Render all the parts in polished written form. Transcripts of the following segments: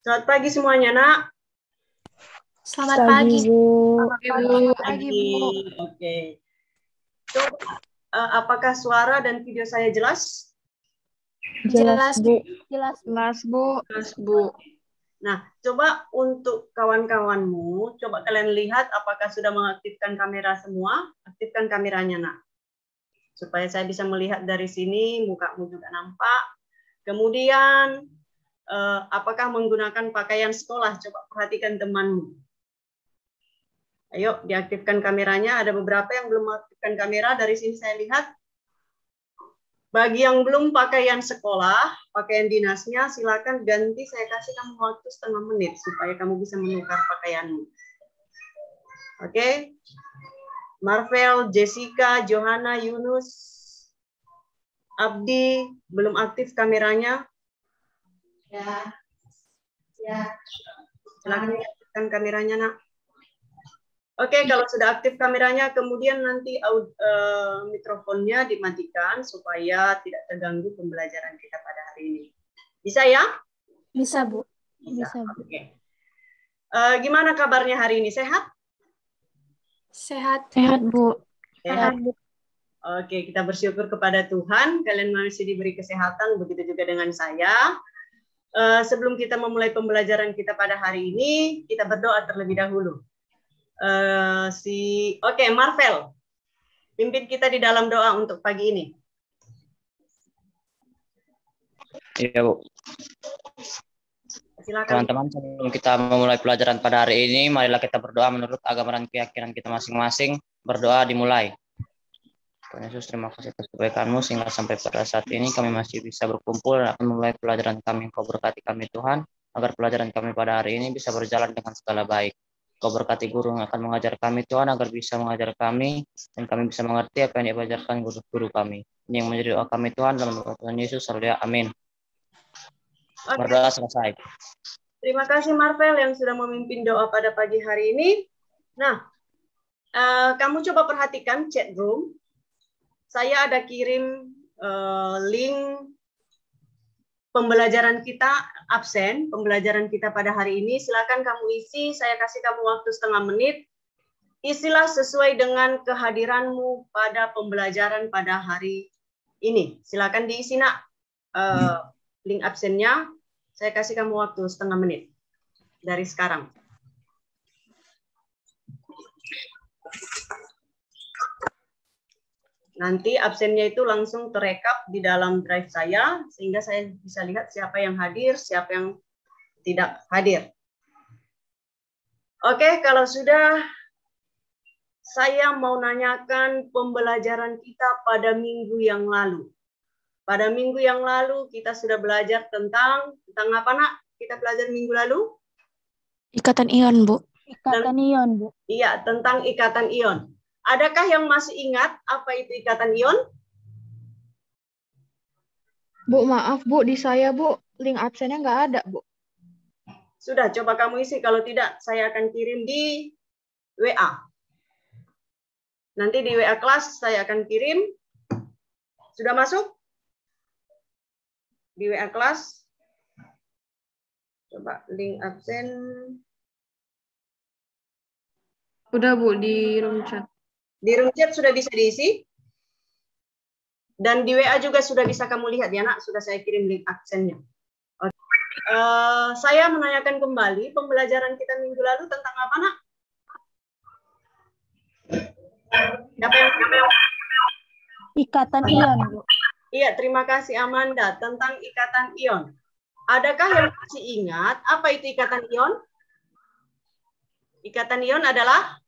Selamat pagi semuanya, Nak. Selamat pagi. Bu. Selamat pagi, Bu. Oke. Coba, apakah suara dan video saya jelas? Jelas, Bu. Jelas, Bu. Jelas, Bu. Nah, coba untuk kawan-kawanmu, coba kalian lihat apakah sudah mengaktifkan kamera semua. Aktifkan kameranya, Nak. Supaya saya bisa melihat dari sini, mukamu juga nampak. Kemudian, apakah menggunakan pakaian sekolah? Coba perhatikan temanmu. Ayo, diaktifkan kameranya. Ada beberapa yang belum mengaktifkan kamera. Dari sini saya lihat. Bagi yang belum pakaian sekolah, pakaian dinasnya, silakan ganti. Saya kasih kamu waktu setengah menit supaya kamu bisa menukar pakaianmu. Oke? Marvel, Jessica, Johanna, Yunus, Abdi, belum aktif kameranya? Ya. Silakan aktifkan kameranya, Nak. Oke, kalau sudah aktif kameranya, kemudian nanti mikrofonnya dimatikan supaya tidak terganggu pembelajaran kita pada hari ini. Bisa ya? Bisa, Bu. Bisa. Oke. Gimana kabarnya hari ini? Sehat? Sehat, Bu. Sehat, Bu. Oke, kita bersyukur kepada Tuhan. Kalian masih diberi kesehatan, begitu juga dengan saya. Sebelum kita memulai pembelajaran kita pada hari ini, kita berdoa terlebih dahulu. Oke, Marvel, pimpin kita di dalam doa untuk pagi ini. Iya, Bu. Silakan. Teman-teman, sebelum kita memulai pelajaran pada hari ini, marilah kita berdoa menurut agama dan keyakinan kita masing-masing. Berdoa dimulai. Tuhan Yesus, terima kasih atas kebaikan-Mu sehingga sampai pada saat ini kami masih bisa berkumpul dan akan memulai pelajaran kami. Kau berkati kami, Tuhan, agar pelajaran kami pada hari ini bisa berjalan dengan segala baik. Kau berkati guru yang akan mengajar kami, Tuhan, agar bisa mengajar kami dan kami bisa mengerti apa yang diajarkan guru-guru kami. Ini yang menjadi doa kami, Tuhan, dalam nama Tuhan Yesus. Haleluya. Amin. Oke. Berdoa selesai. Terima kasih Marvel yang sudah memimpin doa pada pagi hari ini. Nah, kamu coba perhatikan chat room. Saya ada kirim link pembelajaran kita, absen, pembelajaran kita pada hari ini. Silakan kamu isi, saya kasih kamu waktu setengah menit. Isilah sesuai dengan kehadiranmu pada pembelajaran pada hari ini. Silakan diisi, Nak, link absennya. Saya kasih kamu waktu setengah menit dari sekarang. Nanti absennya itu langsung terekap di dalam drive saya, sehingga saya bisa lihat siapa yang hadir, siapa yang tidak hadir. Oke, kalau sudah, saya mau nanyakan pembelajaran kita pada minggu yang lalu. Pada minggu yang lalu kita sudah belajar tentang apa, Nak? Kita belajar minggu lalu? Ikatan ion, Bu. Ikatan ion, Bu. Iya, tentang ikatan ion. Adakah yang masih ingat apa itu ikatan ion? Bu, maaf Bu, di saya Bu, link absennya nggak ada Bu. Sudah, coba kamu isi. Kalau tidak, saya akan kirim di WA. Nanti di WA kelas saya akan kirim. Sudah masuk? Di WA kelas. Coba link absen. Udah Bu, di room chat. Di room chat sudah bisa diisi. Dan di WA juga sudah bisa kamu lihat ya, Nak. Sudah saya kirim link absennya. Oke. Saya menanyakan kembali pembelajaran kita minggu lalu tentang apa, Nak? Siapa yang Ikatan ion, Bu. Iya, terima kasih Amanda. Tentang ikatan ion. Adakah yang masih ingat apa itu ikatan ion? Ikatan ion adalah?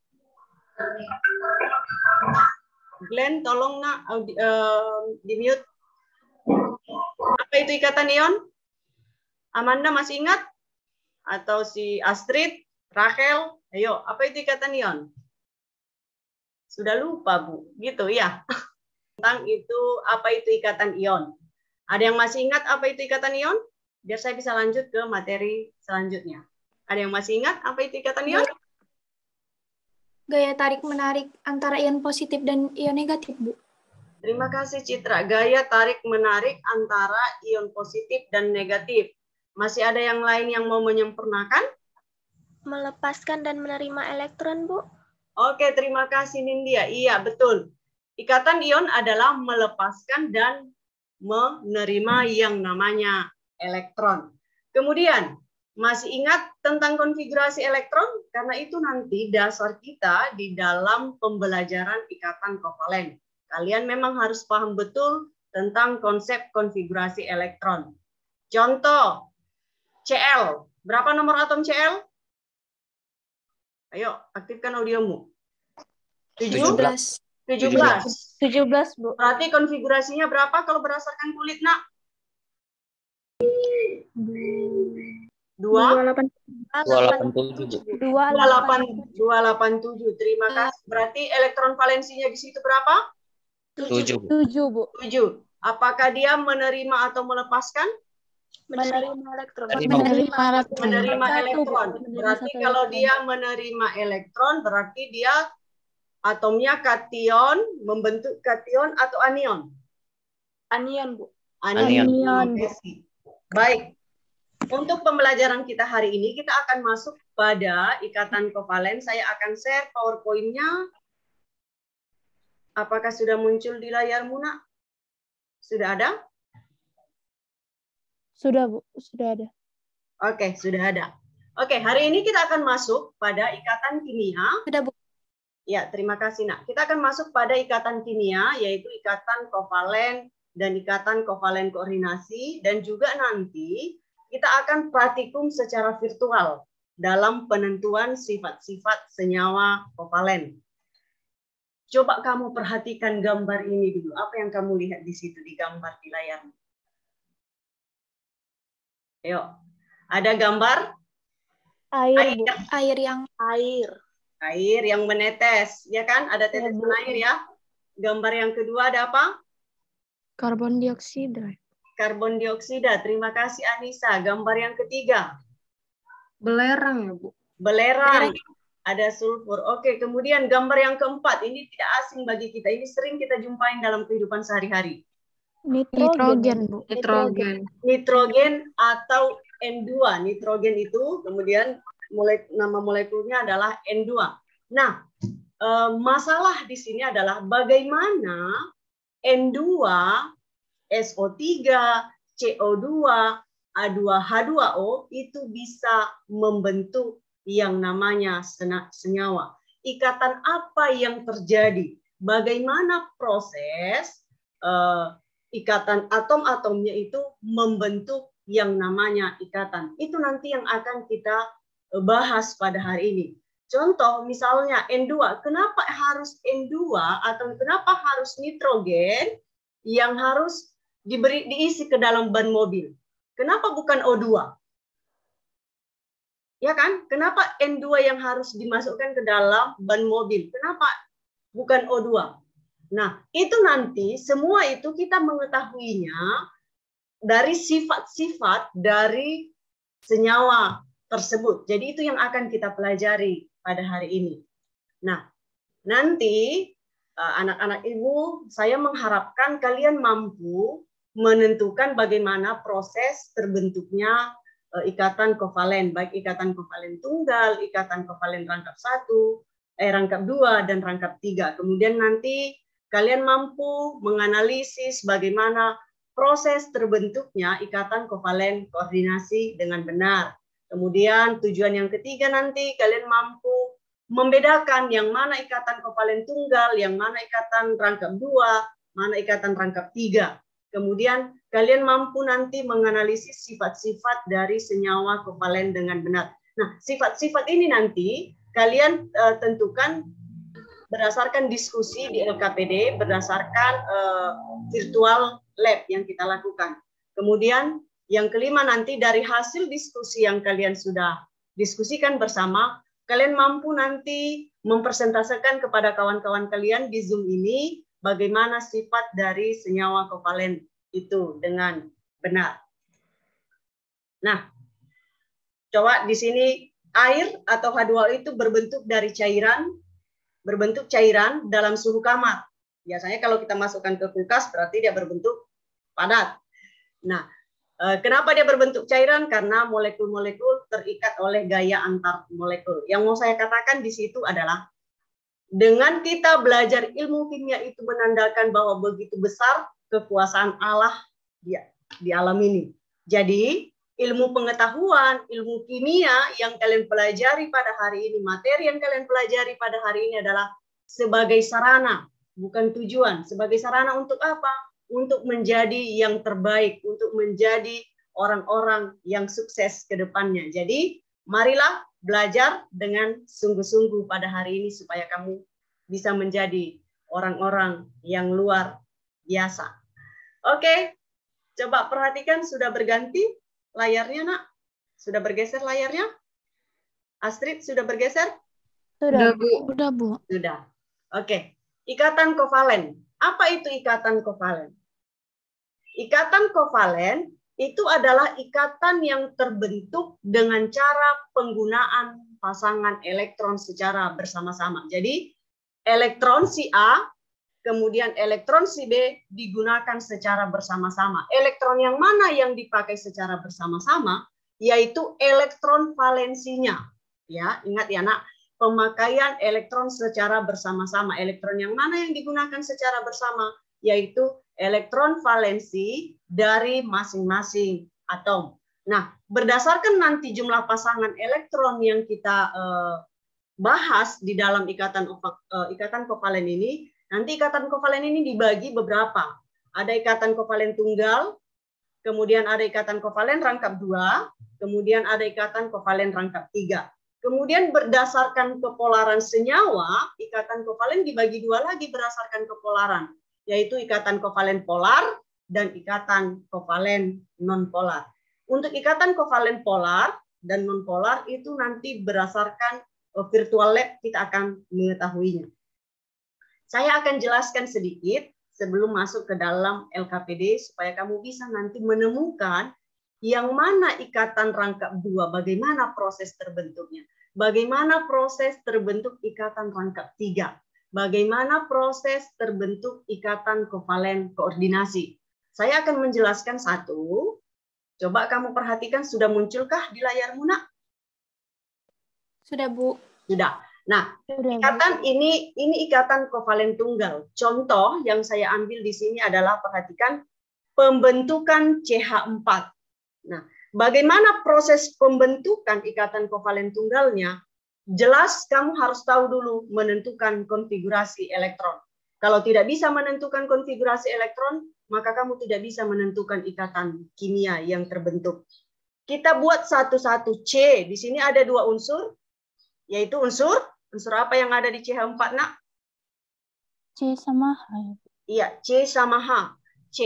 Glenn, tolong Nak di mute. Apa itu ikatan ion? Amanda masih ingat? Atau si Astrid, Rachel? Ayo, apa itu ikatan ion? Sudah lupa, Bu. Gitu ya. Tentang itu, apa itu ikatan ion? Ada yang masih ingat apa itu ikatan ion? Biar saya bisa lanjut ke materi selanjutnya. Ada yang masih ingat apa itu ikatan ion? Gaya tarik-menarik antara ion positif dan ion negatif, Bu. Terima kasih Citra. Gaya tarik-menarik antara ion positif dan negatif. Masih ada yang lain yang mau menyempurnakan? Melepaskan dan menerima elektron, Bu. Oke, terima kasih Nindya. Iya, betul. Ikatan ion adalah melepaskan dan menerima yang namanya elektron. Kemudian, masih ingat tentang konfigurasi elektron? Karena itu nanti dasar kita di dalam pembelajaran ikatan kovalen. Kalian memang harus paham betul tentang konsep konfigurasi elektron. Contoh, Cl. Berapa nomor atom Cl? Ayo, aktifkan audiomu. 17. 17. Bu. Berarti konfigurasinya berapa kalau berdasarkan kulit, Nak? 2? 287, Bu. 287. Terima kasih. Berarti elektron valensinya di situ berapa? 7, Bu. 7, Bu. 7. Apakah dia menerima atau melepaskan? Menerima elektron. Menerima elektron. Berarti kalau dia menerima elektron, berarti dia atomnya kation, membentuk kation atau anion? Anion, Bu. Anion. Baik. Untuk pembelajaran kita hari ini, kita akan masuk pada ikatan kovalen. Saya akan share PowerPoint-nya. Apakah sudah muncul di layarmu, Nak? Sudah ada? Sudah, Bu. Sudah ada. Oke, sudah ada. Oke, hari ini kita akan masuk pada ikatan kimia. Ada, Bu. Ya, terima kasih, Nak. Kita akan masuk pada ikatan kimia, yaitu ikatan kovalen dan ikatan kovalen koordinasi. Dan juga nanti kita akan praktikum secara virtual dalam penentuan sifat-sifat senyawa kovalen. Coba kamu perhatikan gambar ini dulu. Apa yang kamu lihat di situ di gambar di layar? Ayo, ada gambar Air, Bu. air yang menetes, ya kan? Ada tetesan air ya. Gambar yang kedua ada apa? Karbon dioksida. Karbon dioksida. Terima kasih Anissa. Gambar yang ketiga. Belerang ya, Bu. Belerang. Ada sulfur. Oke, kemudian gambar yang keempat. Ini tidak asing bagi kita. Ini sering kita jumpain dalam kehidupan sehari-hari. Nitrogen, Bu. Nitrogen atau N2. Nitrogen itu kemudian nama molekulnya adalah N2. Nah, masalah di sini adalah bagaimana N2, SO3, CO2, A2H2O itu bisa membentuk yang namanya senyawa. Ikatan apa yang terjadi? Bagaimana proses ikatan atom-atomnya itu membentuk yang namanya ikatan. Itu nanti yang akan kita bahas pada hari ini. Contoh misalnya N2, kenapa harus N2 atau kenapa harus nitrogen yang harus diisi ke dalam ban mobil? Kenapa bukan O2? Ya kan? Kenapa N2 yang harus dimasukkan ke dalam ban mobil? Kenapa bukan O2? Nah, itu nanti semua itu kita mengetahuinya dari sifat-sifat dari senyawa tersebut. Jadi itu yang akan kita pelajari pada hari ini. Nah, nanti anak-anak ibu, saya mengharapkan kalian mampu menentukan bagaimana proses terbentuknya ikatan kovalen, baik ikatan kovalen tunggal, ikatan kovalen rangkap 1, rangkap 2, dan rangkap 3. Kemudian nanti kalian mampu menganalisis bagaimana proses terbentuknya ikatan kovalen koordinasi dengan benar. Kemudian tujuan yang ketiga nanti kalian mampu membedakan yang mana ikatan kovalen tunggal, yang mana ikatan rangkap 2, mana ikatan rangkap 3. Kemudian kalian mampu nanti menganalisis sifat-sifat dari senyawa kovalen dengan benar. Nah, sifat-sifat ini nanti kalian tentukan berdasarkan diskusi di LKPD, berdasarkan virtual lab yang kita lakukan. Kemudian yang kelima nanti dari hasil diskusi yang kalian sudah diskusikan bersama, kalian mampu nanti mempresentasikan kepada kawan-kawan kalian di Zoom ini bagaimana sifat dari senyawa kovalen itu dengan benar. Nah, coba di sini air atau H2O itu berbentuk cairan dalam suhu kamar. Biasanya kalau kita masukkan ke kulkas berarti dia berbentuk padat. Nah, Kenapa dia berbentuk cairan? Karena molekul-molekul terikat oleh gaya antar molekul. Yang mau saya katakan di situ adalah dengan kita belajar ilmu kimia itu menandakan bahwa begitu besar kekuasaan Allah di alam ini. Jadi ilmu pengetahuan, ilmu kimia yang kalian pelajari pada hari ini, materi yang kalian pelajari pada hari ini adalah sebagai sarana, bukan tujuan. Sebagai sarana untuk apa? Untuk menjadi yang terbaik, untuk menjadi orang-orang yang sukses ke depannya. Jadi marilah belajar dengan sungguh-sungguh pada hari ini supaya kamu bisa menjadi orang-orang yang luar biasa. Oke, coba perhatikan sudah berganti layarnya, Nak? Sudah bergeser layarnya? Astrid, sudah bergeser? Sudah, Bu. Sudah, Bu. Sudah. Oke, ikatan kovalen. Apa itu ikatan kovalen? Ikatan kovalen itu adalah ikatan yang terbentuk dengan cara penggunaan pasangan elektron secara bersama-sama. Jadi elektron si A, kemudian elektron si B digunakan secara bersama-sama. Elektron yang mana yang dipakai secara bersama-sama? Yaitu elektron valensinya. Ya, ingat ya, Nak, pemakaian elektron secara bersama-sama. Elektron yang mana yang digunakan secara bersama? Yaitu elektron valensi dari masing-masing atom. Nah, berdasarkan nanti jumlah pasangan elektron yang kita bahas di dalam ikatan kovalen ini, nanti ikatan kovalen ini dibagi beberapa. Ada ikatan kovalen tunggal, kemudian ada ikatan kovalen rangkap 2, kemudian ada ikatan kovalen rangkap 3. Kemudian berdasarkan kepolaran senyawa, ikatan kovalen dibagi 2 lagi berdasarkan kepolaran, yaitu ikatan kovalen polar dan ikatan kovalen nonpolar. Untuk ikatan kovalen polar dan nonpolar itu nanti berdasarkan virtual lab kita akan mengetahuinya. Saya akan jelaskan sedikit sebelum masuk ke dalam LKPD supaya kamu bisa nanti menemukan yang mana ikatan rangkap 2, bagaimana proses terbentuknya, bagaimana proses terbentuk ikatan rangkap 3. Bagaimana proses terbentuk ikatan kovalen koordinasi. Saya akan menjelaskan satu. Coba kamu perhatikan, sudah munculkah di layarmu, Nak? Sudah, Bu. Sudah. Nah, ikatan ini ikatan kovalen tunggal. Contoh yang saya ambil di sini adalah, perhatikan, pembentukan CH4. Nah, bagaimana proses pembentukan ikatan kovalen tunggalnya? Jelas kamu harus tahu dulu menentukan konfigurasi elektron. Kalau tidak bisa menentukan konfigurasi elektron, maka kamu tidak bisa menentukan ikatan kimia yang terbentuk. Kita buat satu-satu. C, di sini ada 2 unsur, yaitu unsur apa yang ada di CH4, Nak? C sama H. Iya, C sama H. C,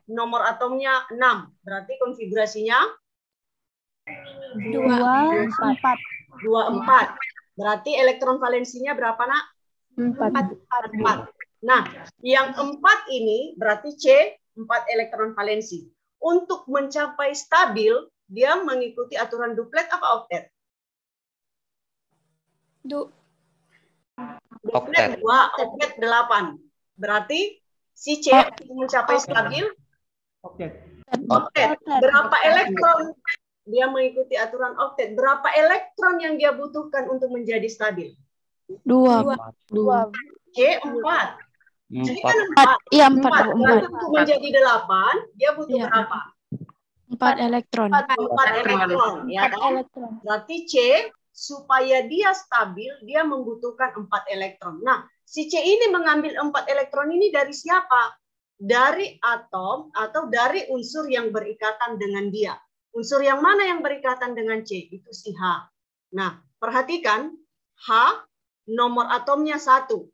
nomor atomnya 6. Berarti konfigurasinya 24. 24. Berarti elektron valensinya berapa, Nak? 4. Nah, yang 4 ini berarti C, 4 elektron valensi. Untuk mencapai stabil, dia mengikuti aturan duplet apa oktet? Duplet 2, oktet 8. Berarti si C mencapai stabil oktet. Berapa elektron? Dia mengikuti aturan oktet. Berapa elektron yang dia butuhkan untuk menjadi stabil? 2. C 4. Jadi kan 4. Iya, 4. Berarti untuk menjadi 8, dia butuh berapa? 4 elektron. 4 elektron. Ya kan? Berarti C, supaya dia stabil, dia membutuhkan 4 elektron. Nah, si C ini mengambil 4 elektron ini dari siapa? Dari atom atau dari unsur yang berikatan dengan dia. Unsur yang mana yang berikatan dengan C? Itu si H. Nah, perhatikan, H nomor atomnya 1.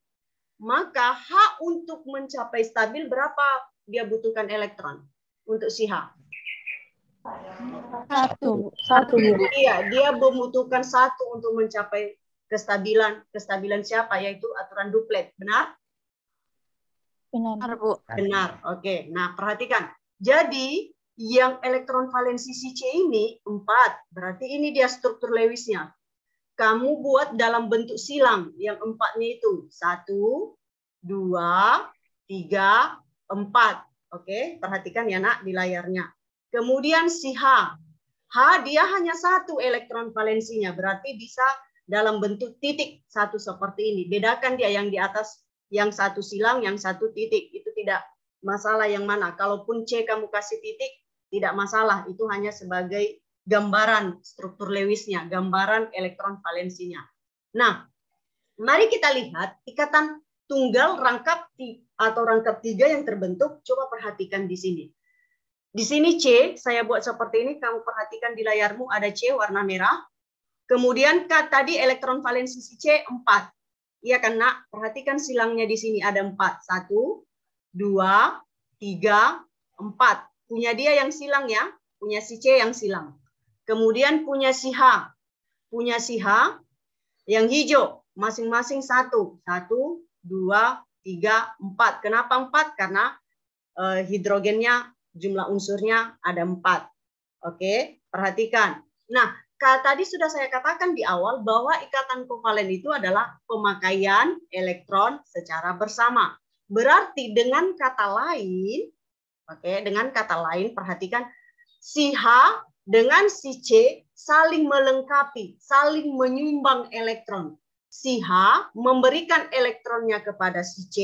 Maka H untuk mencapai stabil berapa dia butuhkan elektron untuk si H? 1. Iya, dia membutuhkan 1 untuk mencapai kestabilan. Kestabilan siapa? Yaitu aturan duplet. Benar? Benar, Bu. Benar. Oke. Nah, perhatikan. Jadi yang elektron valensi si C ini 4. Berarti ini dia struktur Lewisnya. Kamu buat dalam bentuk silang. Yang 4-nya itu 1, 2, 3, 4. Oke, perhatikan ya, Nak, di layarnya. Kemudian si H. H dia hanya satu elektron valensinya, berarti bisa dalam bentuk titik satu seperti ini. Bedakan dia yang di atas, yang satu silang, yang satu titik. Itu tidak masalah yang mana. Kalaupun C kamu kasih titik, tidak masalah. Itu hanya sebagai gambaran struktur Lewisnya, gambaran elektron valensinya. Nah, mari kita lihat ikatan tunggal rangkap atau rangkap tiga yang terbentuk. Coba perhatikan di sini. Di sini C, saya buat seperti ini. Kamu perhatikan di layarmu ada C warna merah. Kemudian tadi elektron valensi si C 4. Iya kan nak? Perhatikan silangnya di sini ada 4. 1, 2, 3, 4. Punya dia yang silang ya. Punya si C yang silang. Kemudian punya si H. Punya si H yang hijau. Masing-masing 1. 1, 2, 3, 4. Kenapa 4? Karena hidrogennya, jumlah unsurnya ada 4. Oke, perhatikan. Nah, tadi sudah saya katakan di awal bahwa ikatan kovalen itu adalah pemakaian elektron secara bersama. Berarti dengan kata lain, oke, dengan kata lain perhatikan si H dengan si C saling melengkapi, saling menyumbang elektron. Si H memberikan elektronnya kepada si C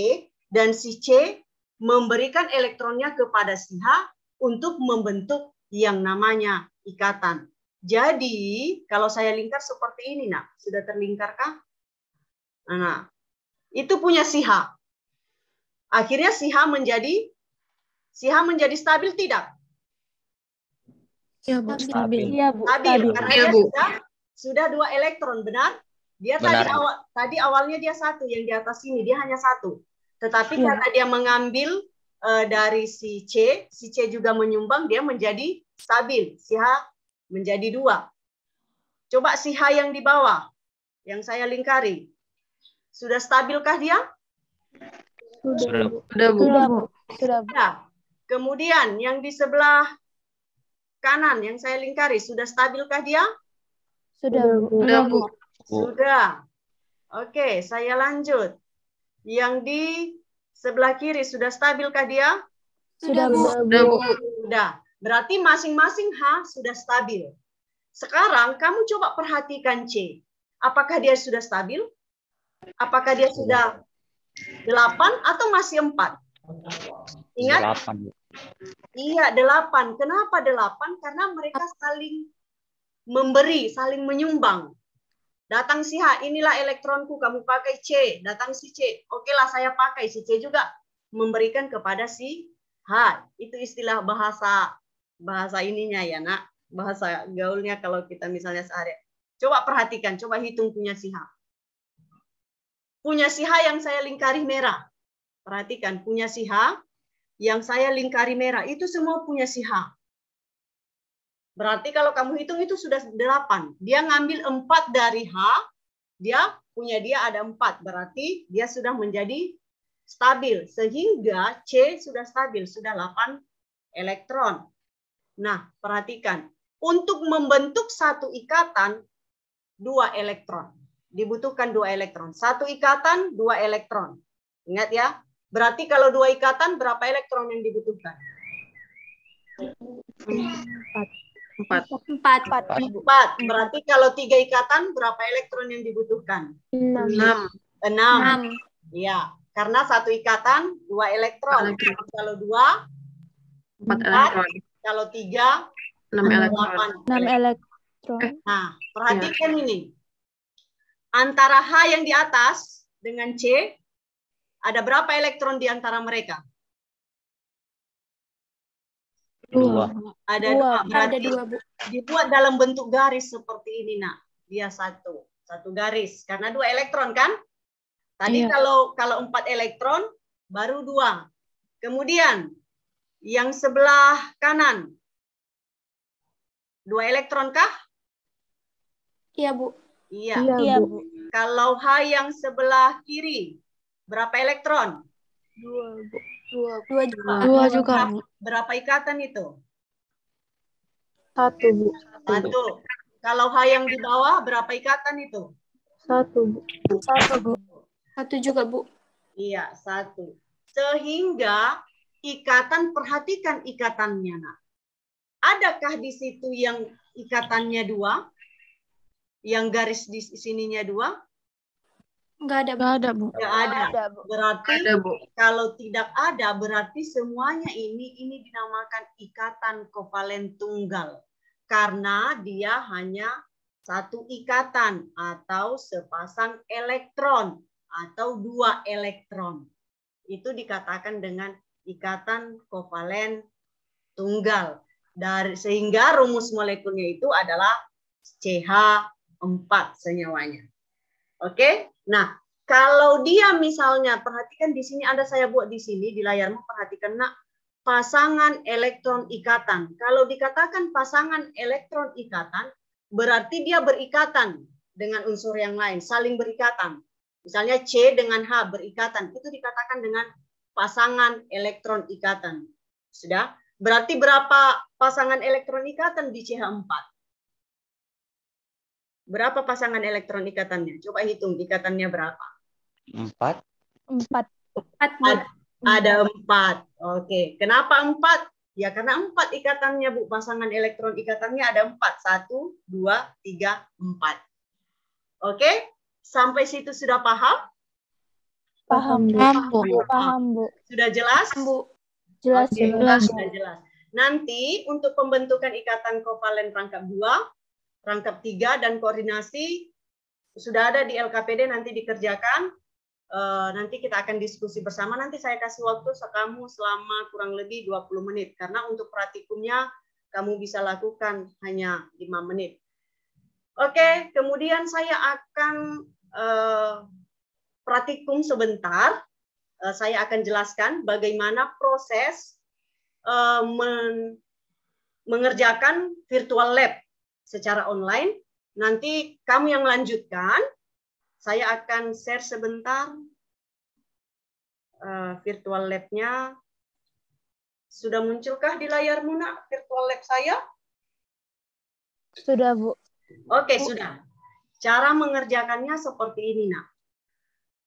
dan si C memberikan elektronnya kepada si H untuk membentuk yang namanya ikatan. Jadi, kalau saya lingkar seperti ini, nak, sudah terlingkarkah? Nah, itu punya si H. Akhirnya si H menjadi stabil tidak? Iya, Bu. Stabil. Iya, Bu. Stabil, karena dia sudah 2 elektron, benar? Dia tadi awalnya dia 1, yang di atas sini dia hanya 1. Tetapi karena dia mengambil dari si C juga menyumbang, dia menjadi stabil. Si H menjadi 2. Coba si H yang di bawah, yang saya lingkari. Sudah stabilkah dia? Sudah, Bu. Sudah. Kemudian yang di sebelah kanan, yang saya lingkari, sudah stabilkah dia? Sudah, Bu. Sudah. Oke, saya lanjut. Yang di sebelah kiri sudah stabilkah dia? Sudah, Bu. Sudah. Berarti masing-masing H sudah stabil. Sekarang kamu coba perhatikan C. Apakah dia sudah stabil? Apakah dia sudah 8 atau masih 4? Ingat? 8. Iya, 8. Kenapa 8? Karena mereka saling memberi, saling menyumbang. Datang si H, inilah elektronku, kamu pakai C. Datang si C, oke lah saya pakai. Si C juga memberikan kepada si H. Itu istilah bahasa ininya ya nak. Bahasa gaulnya kalau kita misalnya sehari. Coba perhatikan, coba hitung punya si H. Punya si H yang saya lingkari merah. Perhatikan, punya si H yang saya lingkari merah. Itu semua punya si H. Berarti kalau kamu hitung itu sudah 8. Dia ngambil 4 dari H, dia ada 4. Berarti dia sudah menjadi stabil. Sehingga C sudah stabil, sudah 8 elektron. Nah, perhatikan. Untuk membentuk satu ikatan, 2 elektron. Dibutuhkan 2 elektron. Satu ikatan, 2 elektron. Ingat ya. Berarti kalau 2 ikatan, berapa elektron yang dibutuhkan? 4. 4. Berarti kalau 3 ikatan, berapa elektron yang dibutuhkan? 6. Ya, karena satu ikatan 2 elektron. Kalau 2, 4 elektron. Kalau 3, 6 elektron. 6 elektron. Nah, perhatikan ini. Antara H yang di atas dengan C, ada berapa elektron di antara mereka? 2. Ada 2. Berarti Bu. Dibuat dalam bentuk garis seperti ini, nak. Dia satu garis. Karena 2 elektron kan? Tadi kalau 4 elektron, baru 2. Kemudian, yang sebelah kanan, 2 elektron kah? Iya, Bu. Iya, Bu. Kalau H yang sebelah kiri, berapa elektron? 2, Bu. 2 juga. 2 juga. Berapa ikatan itu? 1, Bu. 1. Kalau H yang di bawah, berapa ikatan itu? 1, Bu. 1, Bu. 1 juga, Bu. Iya, 1. Sehingga ikatan, perhatikan ikatannya, nak. adakah di situ yang ikatannya 2? Yang garis di sininya 2? Enggak ada, Bu. Nggak ada, Bu. Nggak ada. Ada, Bu. Berarti kalau tidak ada, berarti semuanya ini dinamakan ikatan kovalen tunggal. Karena dia hanya satu ikatan atau sepasang elektron atau 2 elektron. Itu dikatakan dengan ikatan kovalen tunggal. Sehingga rumus molekulnya itu adalah CH4 senyawanya. Oke? Nah, kalau dia misalnya, perhatikan di sini ada saya buat di sini, di layarmu, perhatikan nak, pasangan elektron ikatan. Kalau dikatakan pasangan elektron ikatan, berarti dia berikatan dengan unsur yang lain, saling berikatan. Misalnya C dengan H berikatan, itu dikatakan dengan pasangan elektron ikatan. Sudah? Berarti berapa pasangan elektron ikatan di CH4? Berapa pasangan elektron ikatannya? Coba hitung ikatannya berapa? 4. 4. Ada 4. Oke. Kenapa 4? Ya karena 4 ikatannya, Bu. Pasangan elektron ikatannya ada 4. 1, 2, 3, 4. Oke? Sampai situ sudah paham? Paham, Bu. Paham, Bu. Sudah jelas? Bu. Jelas, Oke, jelas. sudah jelas. Nanti untuk pembentukan ikatan kovalen rangkap 2, rangkap 3, dan koordinasi sudah ada di LKPD, nanti dikerjakan. Nanti kita akan diskusi bersama. Nanti saya kasih waktu kamu selama kurang lebih 20 menit. Karena untuk praktikumnya kamu bisa lakukan hanya 5 menit. Oke, kemudian saya akan praktikum sebentar. Saya akan jelaskan bagaimana proses mengerjakan virtual lab secara online. Nanti kamu yang lanjutkan. Saya akan share sebentar virtual lab-nya. Sudah munculkah di layarmu, nak, virtual lab saya? Sudah, Bu. Oke, sudah. Cara mengerjakannya seperti ini, nak.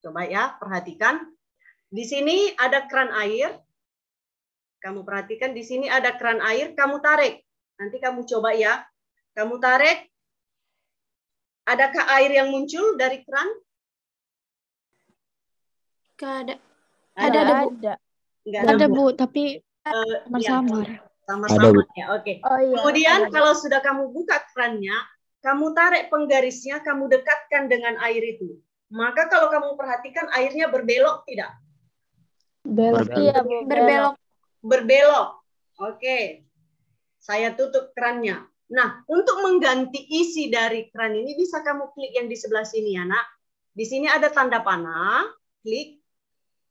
Coba ya, perhatikan. Di sini ada keran air. Kamu perhatikan, di sini ada keran air. Kamu tarik. Nanti kamu coba ya. Kamu tarik. Adakah air yang muncul dari keran? Enggak ada. Ada, Bu. Enggak Ada, Bu, tapi samar-samar. ya. Sama-sama ya, oke. Oh, iya. Kemudian kalau sudah kamu buka kerannya, kamu tarik penggarisnya, kamu dekatkan dengan air itu. Maka kalau kamu perhatikan airnya berbelok tidak? Belok. Iya, Bu. Berbelok. Berbelok. Oke. Saya tutup kerannya. Nah, untuk mengganti isi dari keran ini bisa kamu klik yang di sebelah sini ya, nak. Di sini ada tanda panah, klik.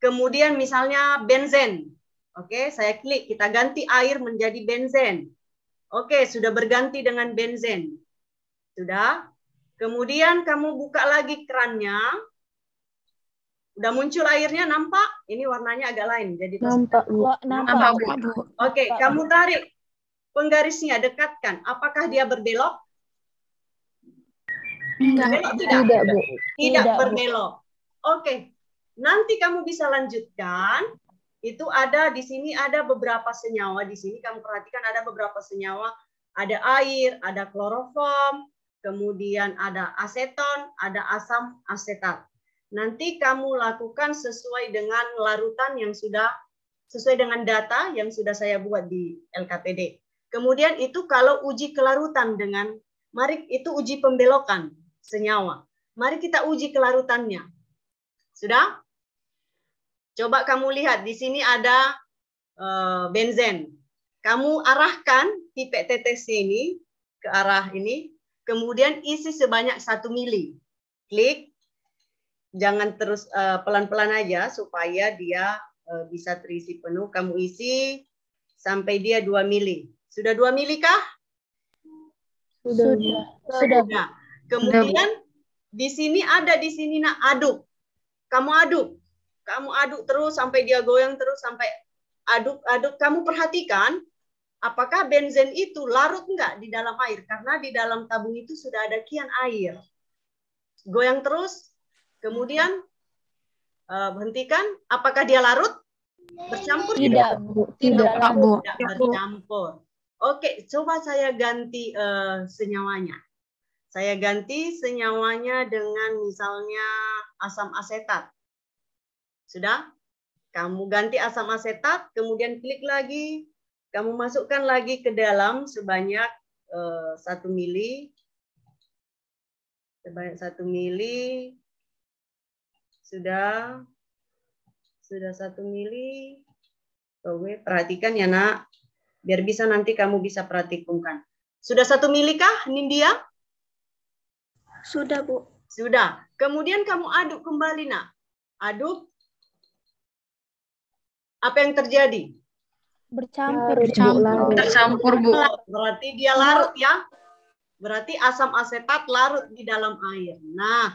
Kemudian misalnya benzen. Oke, saya klik, kita ganti air menjadi benzen. Oke, sudah berganti dengan benzen. Sudah. Kemudian kamu buka lagi kerannya. Udah muncul airnya, nampak? Ini warnanya agak lain. Jadi Nampak, Bu. nampak, Bu. Oke, kamu tarik penggarisnya, dekatkan. Apakah dia berbelok? Enggak. Tidak. Bu. Tidak Bu. berbelok. Oke. Nanti kamu bisa lanjutkan. Itu ada di sini ada beberapa senyawa. Di sini kamu perhatikan ada beberapa senyawa. Ada air, ada kloroform, kemudian ada aseton, ada asam asetat. Nanti kamu lakukan sesuai dengan larutan yang sudah sesuai dengan data yang sudah saya buat di LKPD. Kemudian itu kalau uji kelarutan dengan, mari itu uji pembelokan senyawa. Mari kita uji kelarutannya. Sudah? Coba kamu lihat, di sini ada benzen. Kamu arahkan pipet tetes ini ke arah ini, kemudian isi sebanyak 1 mili. Klik, jangan terus pelan-pelan aja supaya dia bisa terisi penuh. Kamu isi sampai dia 2 mili. Sudah 2 mili kah? Sudah. Sudah. Kemudian di sini ada di sini nak aduk. Kamu aduk. Kamu aduk terus sampai dia goyang terus sampai aduk. Kamu perhatikan apakah benzen itu larut enggak di dalam air, karena di dalam tabung itu sudah ada kian air. Goyang terus. Kemudian hentikan. Apakah dia larut? Bercampur Tidak, Bu. Tidak, Bu. Tidak bercampur. Oke, coba saya ganti senyawanya. Saya ganti senyawanya dengan misalnya asam asetat. Sudah? Kamu ganti asam asetat, kemudian klik lagi. Kamu masukkan lagi ke dalam sebanyak 1 mili. Sebanyak 1 mili. Sudah 1 mili. Oke, perhatikan ya nak. Biar bisa nanti kamu bisa praktikumkan. Sudah 1 mili kah, Nindya? Sudah, Bu. Sudah. Kemudian kamu aduk kembali nak. Aduk. Apa yang terjadi? Bercampur, Bu. Berarti dia larut ya. Berarti asam asetat larut di dalam air. Nah,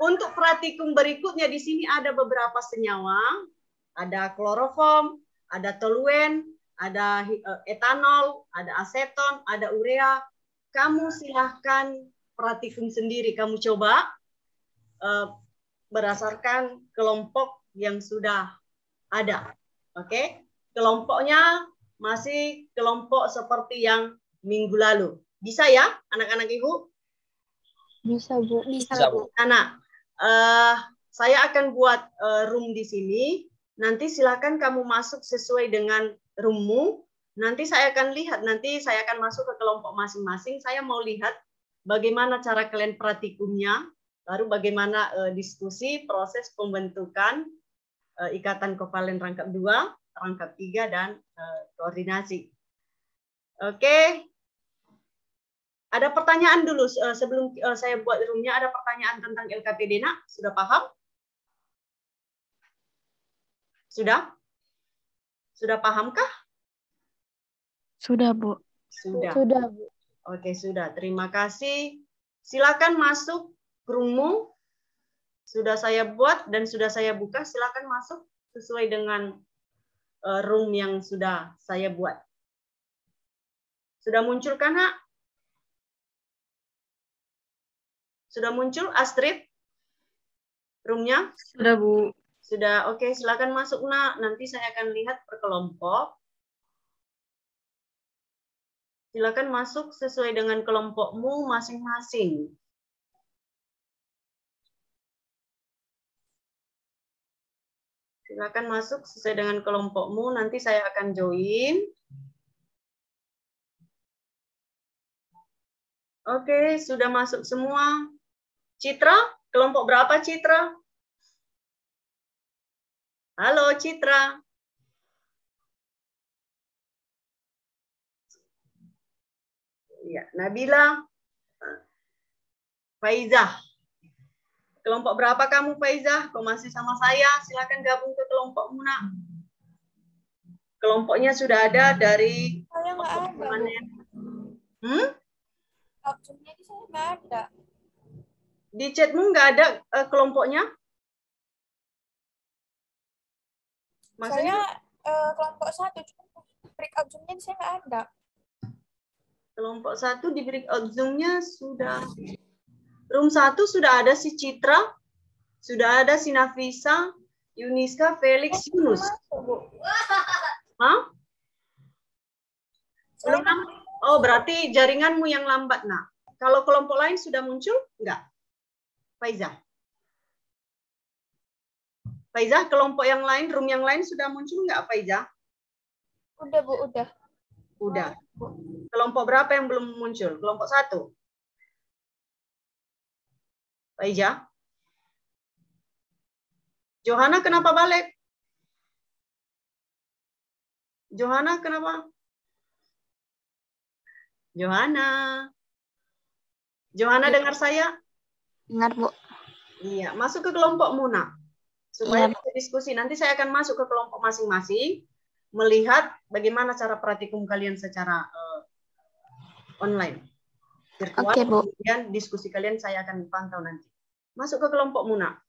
untuk praktikum berikutnya di sini ada beberapa senyawa. Ada kloroform, ada toluen, ada etanol, ada aseton, ada urea. Kamu silahkan praktikum sendiri. Kamu coba berdasarkan kelompok yang sudah ada. Oke? Kelompoknya masih kelompok seperti yang minggu lalu. Bisa ya, anak-anak Ibu? Bisa, Bu. Bisa, Bu. Anak, saya akan buat room di sini. Nanti silakan kamu masuk sesuai dengan roommu. Nanti saya akan lihat, nanti saya akan masuk ke kelompok masing-masing. Saya mau lihat bagaimana cara kalian praktikumnya, baru bagaimana diskusi, proses pembentukan ikatan kovalen rangkap 2, rangkap 3, dan koordinasi. Oke. Ada pertanyaan dulu sebelum saya buat roomnya. Ada pertanyaan tentang LKPD, nak? Sudah paham? Sudah? Sudah pahamkah? Sudah, Bu. Sudah. Sudah, Bu. Oke, sudah. Terima kasih. Silakan masuk ke roommu. Sudah saya buat dan sudah saya buka. Silakan masuk sesuai dengan room yang sudah saya buat. Sudah muncul kan, nak? Sudah muncul, Astrid? Roomnya? Sudah, Bu. Sudah, oke. Silakan masuk, nak. Nanti saya akan lihat per kelompok. Silakan masuk sesuai dengan kelompokmu masing-masing. Silakan masuk sesuai dengan kelompokmu. Nanti saya akan join. Oke, sudah masuk semua. Citra, kelompok berapa Citra? Halo Citra. Ya, Nabila. Faizah. Kelompok berapa kamu, Faizah? Kau masih sama saya? Silakan gabung ke kelompokmu, nak. Kelompoknya sudah ada dari... Saya nggak ada. Opsinya di saya nggak ada. Di chatmu nggak ada kelompoknya? Maksudnya? Saya kelompok 1, cuma breakout Zoom-nya di saya nggak ada. Kelompok 1 di breakout Zoom-nya sudah. Room 1 sudah ada si Citra, sudah ada si Nafisa, Yuniska, Felix, Yunus. Hah? Belum? Oh, berarti jaringanmu yang lambat, nak. Kalau kelompok lain sudah muncul? Enggak. Faizah. Faizah, kelompok yang lain, room yang lain sudah muncul enggak, Faizah? Udah, Bu, udah. Udah. Kelompok berapa yang belum muncul? Kelompok 1? Faizah? Johanna kenapa balik? Johanna kenapa? Johanna. Johanna dengar saya? Dengar, Bu. Iya, masuk ke kelompokmu, nak. Supaya bisa diskusi. Nanti saya akan masuk ke kelompok masing-masing, melihat bagaimana cara praktikum kalian secara online. Virtual, Oke, Bu. kemudian diskusi kalian saya akan pantau nanti. Masuk ke kelompokmu, nak.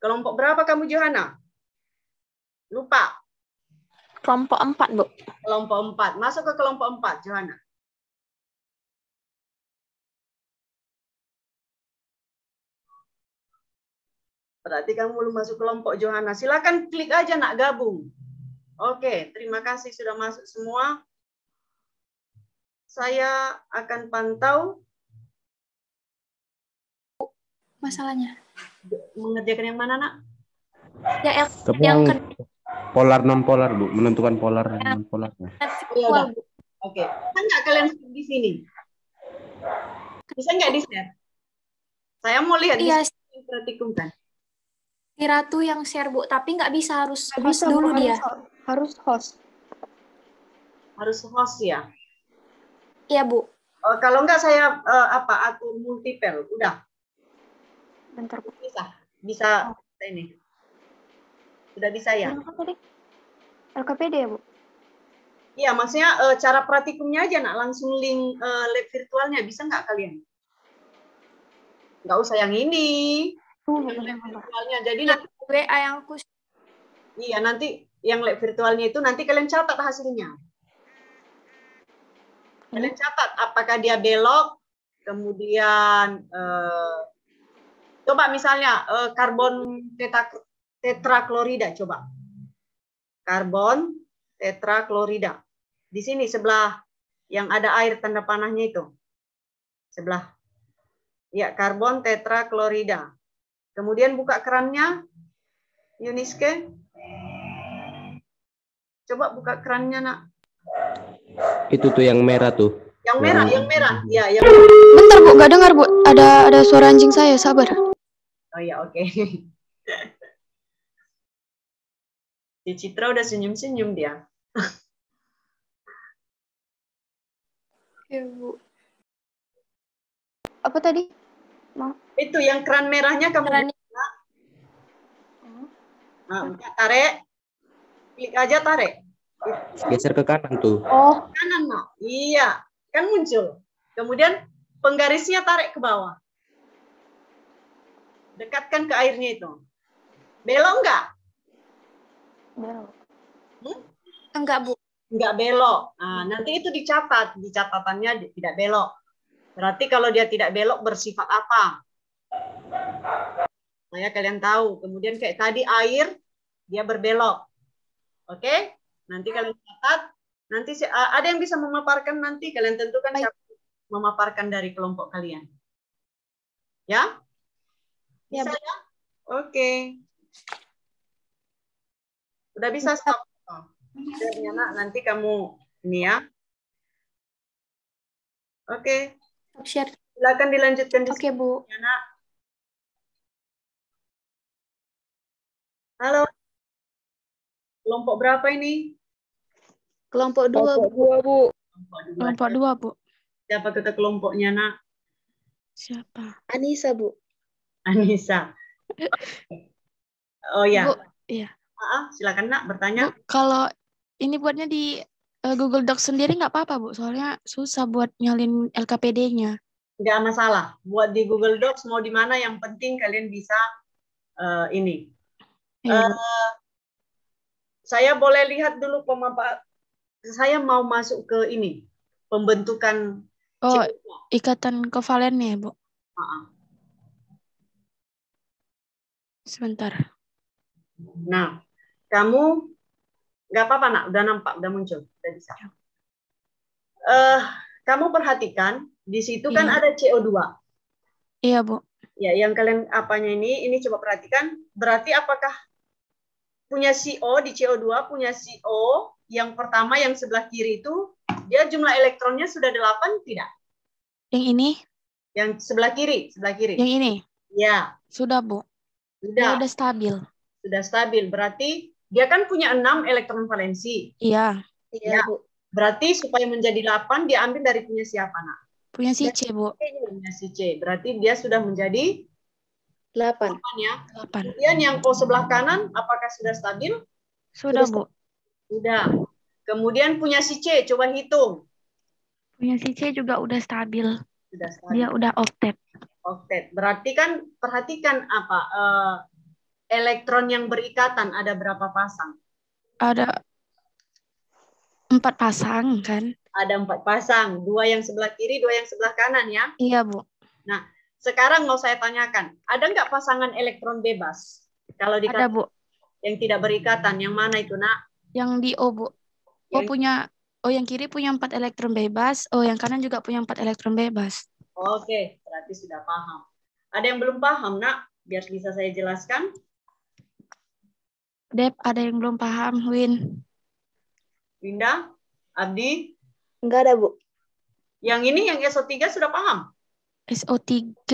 Kelompok berapa kamu, Johanna? Lupa. Kelompok 4, Bu. Kelompok 4. Masuk ke kelompok 4, Johanna. Berarti kamu belum masuk kelompok Johanna. Silakan klik aja, nak, gabung. Oke, terima kasih sudah masuk semua. saya akan pantau Masalahnya. mengerjakan yang mana, Nak? Ya, Tapi yang yang polar non polar, Bu, menentukan polar dan non polarnya. Ya udah. Oke. Bisa nggak kalian share di sini? Bisa nggak di-share? Saya mau lihat di Iya, sini praktikum kan. si Ratu yang share, Bu, tapi nggak bisa, harus Nggak host bisa, Bu, dulu dia. harus host. Harus host ya. Iya, Bu. Kalau nggak saya atur multiple. Udah. Bentar, Bu. Bisa ini. Sudah bisa ya? Apa tadi? LKPD ya, Bu? Iya, maksudnya cara praktikumnya aja, Nak. Langsung link lab virtualnya. Bisa nggak kalian? Nggak usah yang ini. Yang lab virtualnya. Jadi nanti, WA yang aku iya, nanti yang lab virtualnya itu nanti kalian catat hasilnya. Kalian catat apakah dia belok, kemudian coba misalnya karbon tetraklorida, coba. Karbon tetraklorida. Di sini sebelah yang ada air tanda panahnya itu. Sebelah. Ya, karbon tetraklorida. Kemudian buka kerannya, Yuniske. Coba buka kerannya, Nak. Itu tuh yang merah tuh. Yang merah, yang merah. Ya, yang Bentar, Bu, nggak dengar, Bu. Ada suara anjing saya, sabar. Oh ya, oke. Si Citra udah senyum-senyum dia. Ya, Bu. Apa tadi? Itu yang keran merahnya kamu Keran- buka. Nah, buka, tarik. Klik aja, tarik. Geser ke kanan tuh. Oh, Kanan, Nak. Iya, kan muncul. Kemudian penggarisnya tarik ke bawah. Dekatkan ke airnya itu. Belok enggak? belok. Enggak, Bu. Enggak belok. Nah, nanti itu dicatat. Di catatannya tidak belok. Berarti kalau dia tidak belok bersifat apa? Supaya kalian tahu. Kemudian kayak tadi air, dia berbelok. Oke? Nanti kalian catat. Nanti ada yang bisa memaparkan nanti. Kalian tentukan siapa memaparkan dari kelompok kalian. Ya? Bisa ya? Oke. Udah bisa stop. Ya, Nak, nanti kamu ini ya. Oke. Share. Silakan dilanjutkan di Oke, Bu. sini, Nak. Halo. Kelompok berapa ini? Kelompok 2, Bu. Kelompok 2, Bu. Siapa kata kelompoknya, Nak? Siapa? Anissa, Bu. Anissa. Oh ya. Bu, iya. Silakan, Nak, bertanya. Bu, kalau ini buatnya di Google Docs sendiri nggak apa-apa, Bu. Soalnya susah buat nyalin LKPD-nya. Nggak masalah. Buat di Google Docs mau di mana, yang penting kalian bisa ini. Iya, Bu. Saya boleh lihat dulu saya mau masuk ke ini. Pembentukan Oh, ikatan kovalennya, Bu. Sebentar. Nah, kamu nggak apa-apa, Nak, udah nampak, udah muncul, udah bisa. Kamu perhatikan di situ kan ada CO2. Iya, Bu. Ya, yang kalian apanya ini coba perhatikan. Berarti apakah punya CO di CO2 punya CO yang pertama yang sebelah kiri itu dia jumlah elektronnya sudah 8 tidak? Yang ini? Yang sebelah kiri. Yang ini? Ya. Sudah, Bu. Sudah. Udah stabil. Sudah stabil. Berarti dia kan punya 6 elektron valensi. Iya. Ya. Berarti supaya menjadi 8 dia ambil dari punya siapa, Nak? Punya si C, Bu. Punya si C. Berarti dia sudah menjadi 8. ya. 8. Kemudian yang O sebelah kanan apakah sudah stabil? Sudah, Bu. Sudah. Kemudian punya si C, coba hitung. Punya si C juga udah stabil. Sudah stabil. Dia udah oktet. Oktet. Berarti kan perhatikan apa? Elektron yang berikatan ada berapa pasang? Ada 4 pasang, kan? Ada 4 pasang. 2 yang sebelah kiri, 2 yang sebelah kanan ya. Iya, Bu. Nah, sekarang mau saya tanyakan, ada nggak pasangan elektron bebas? Kalau Ada, dikatakan Bu. yang tidak berikatan, yang mana itu, Nak? Yang di O, Bu. O Yang- punya Oh, yang kiri punya 4 elektron bebas. Oh, yang kanan juga punya 4 elektron bebas. Oke, berarti sudah paham. Ada yang belum paham, Nak? Biar bisa saya jelaskan. Dep, ada yang belum paham, Win. Winda, Abdi, Enggak ada, Bu. yang ini yang SO3 sudah paham? SO3,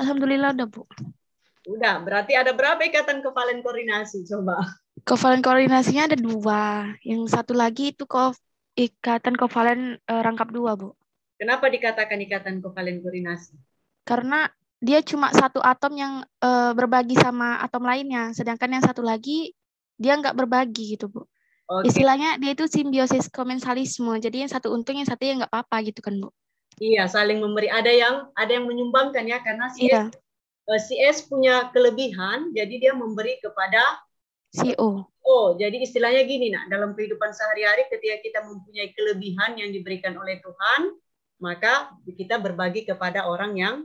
alhamdulillah udah, Bu. Udah, berarti ada berapa ikatan kovalen koordinasi? Coba. Kovalen koordinasinya ada 2. Yang satu lagi itu ikatan kovalen rangkap 2, Bu. Kenapa dikatakan ikatan kovalen koordinasi? Karena dia cuma satu atom yang berbagi sama atom lainnya, sedangkan yang satu lagi dia nggak berbagi gitu, Bu. Oke. Istilahnya dia itu simbiosis komensalisme, jadi yang satu untung, yang satu ya nggak apa-apa gitu kan, Bu. Iya, saling memberi. Ada yang menyumbangkan ya, karena si Iya, S punya kelebihan, jadi dia memberi kepada CO. Oh, jadi istilahnya gini, Nak, dalam kehidupan sehari-hari ketika kita mempunyai kelebihan yang diberikan oleh Tuhan, maka kita berbagi kepada orang yang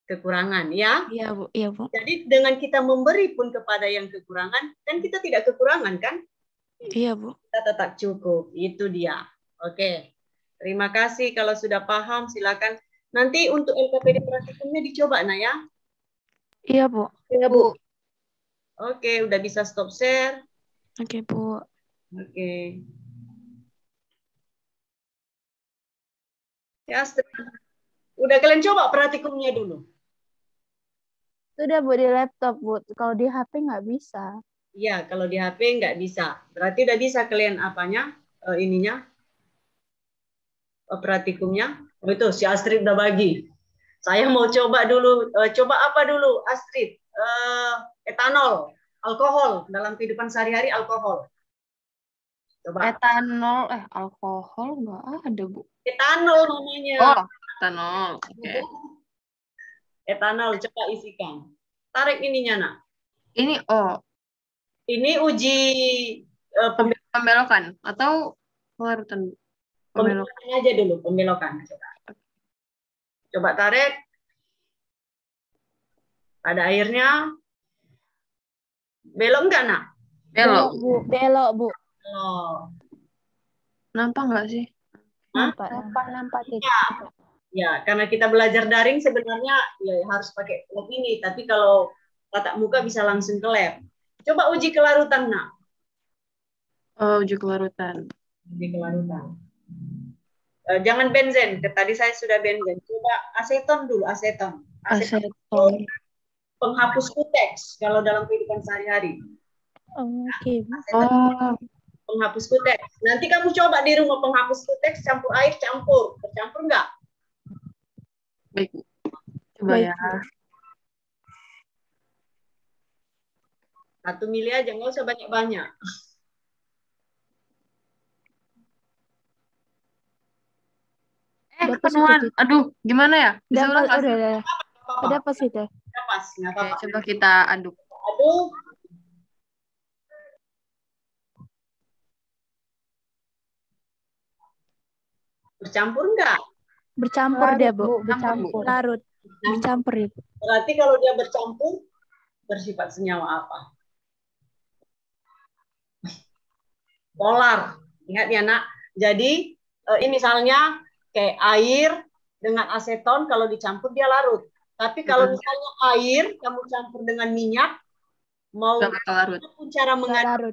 kekurangan, ya. Iya, Bu. Iya, Bu. Jadi dengan kita memberi pun kepada yang kekurangan, kan kita tidak kekurangan, kan? Iya, Bu. Kita tetap cukup. Itu dia. Oke. Terima kasih. Kalau sudah paham, silakan. Nanti untuk LKPD praktikumnya dicoba, Nak, ya. Iya, Bu. Iya, Bu. Oke, udah bisa stop share. Oke, Bu. Oke. Ya, udah kalian coba praktikumnya dulu. Sudah, Bu, di laptop, Bu. Kalau di HP nggak bisa. Iya, kalau di HP nggak bisa. Berarti udah bisa kalian apanya? Ininya? Praktikumnya. Oh, itu si Astrid udah bagi. Saya mau coba dulu. Coba apa dulu, Astrid? Etanol, alkohol. Dalam kehidupan sehari-hari, alkohol. Coba. Etanol, alkohol nggak ada, Bu. Etanol namanya. Oh, etanol. Oke. Etanol, coba isikan. Tarik ininya, Nak. Ini Ini uji pembelokan atau pelarutan? pembelokan aja dulu, pembelokan. Coba tarik. Ada airnya. Belok enggak, Nak? Belok. Bu. Belok, Bu. Oh. Nampak nggak sih? Nampak titik. Ya, karena kita belajar daring sebenarnya ya harus pakai lab ini. Tapi kalau tatap muka bisa langsung ke lab. Coba uji kelarutan, Nak. Oh, uji kelarutan. Uji kelarutan. Jangan benzen. Tadi saya sudah benzen. Coba aseton dulu, aseton. Aseton. Penghapus kuteks kalau dalam kehidupan sehari-hari. Oke. Penghapus kuteks. Nanti kamu coba di rumah penghapus kuteks, campur air, campur. Bercampur enggak? Baik. Coba ya. 1 mili aja, nggak usah banyak-banyak. Kepenuhan. Aduh, gimana ya? Bisa ulang nggak sih? Udah pas itu. Pas, nggak apa-apa. Oke, coba kita aduk. Aduk. Bercampur enggak? Bercampur dia, Bu. Bercampur. Larut. Bercampur itu. Berarti kalau dia bercampur, bersifat senyawa apa? Polar. Ingat ya, Nak. Jadi, ini misalnya kayak air dengan aseton, kalau dicampur dia larut. Tapi kalau misalnya air, kamu campur dengan minyak, mau larut. pun cara mengaduk.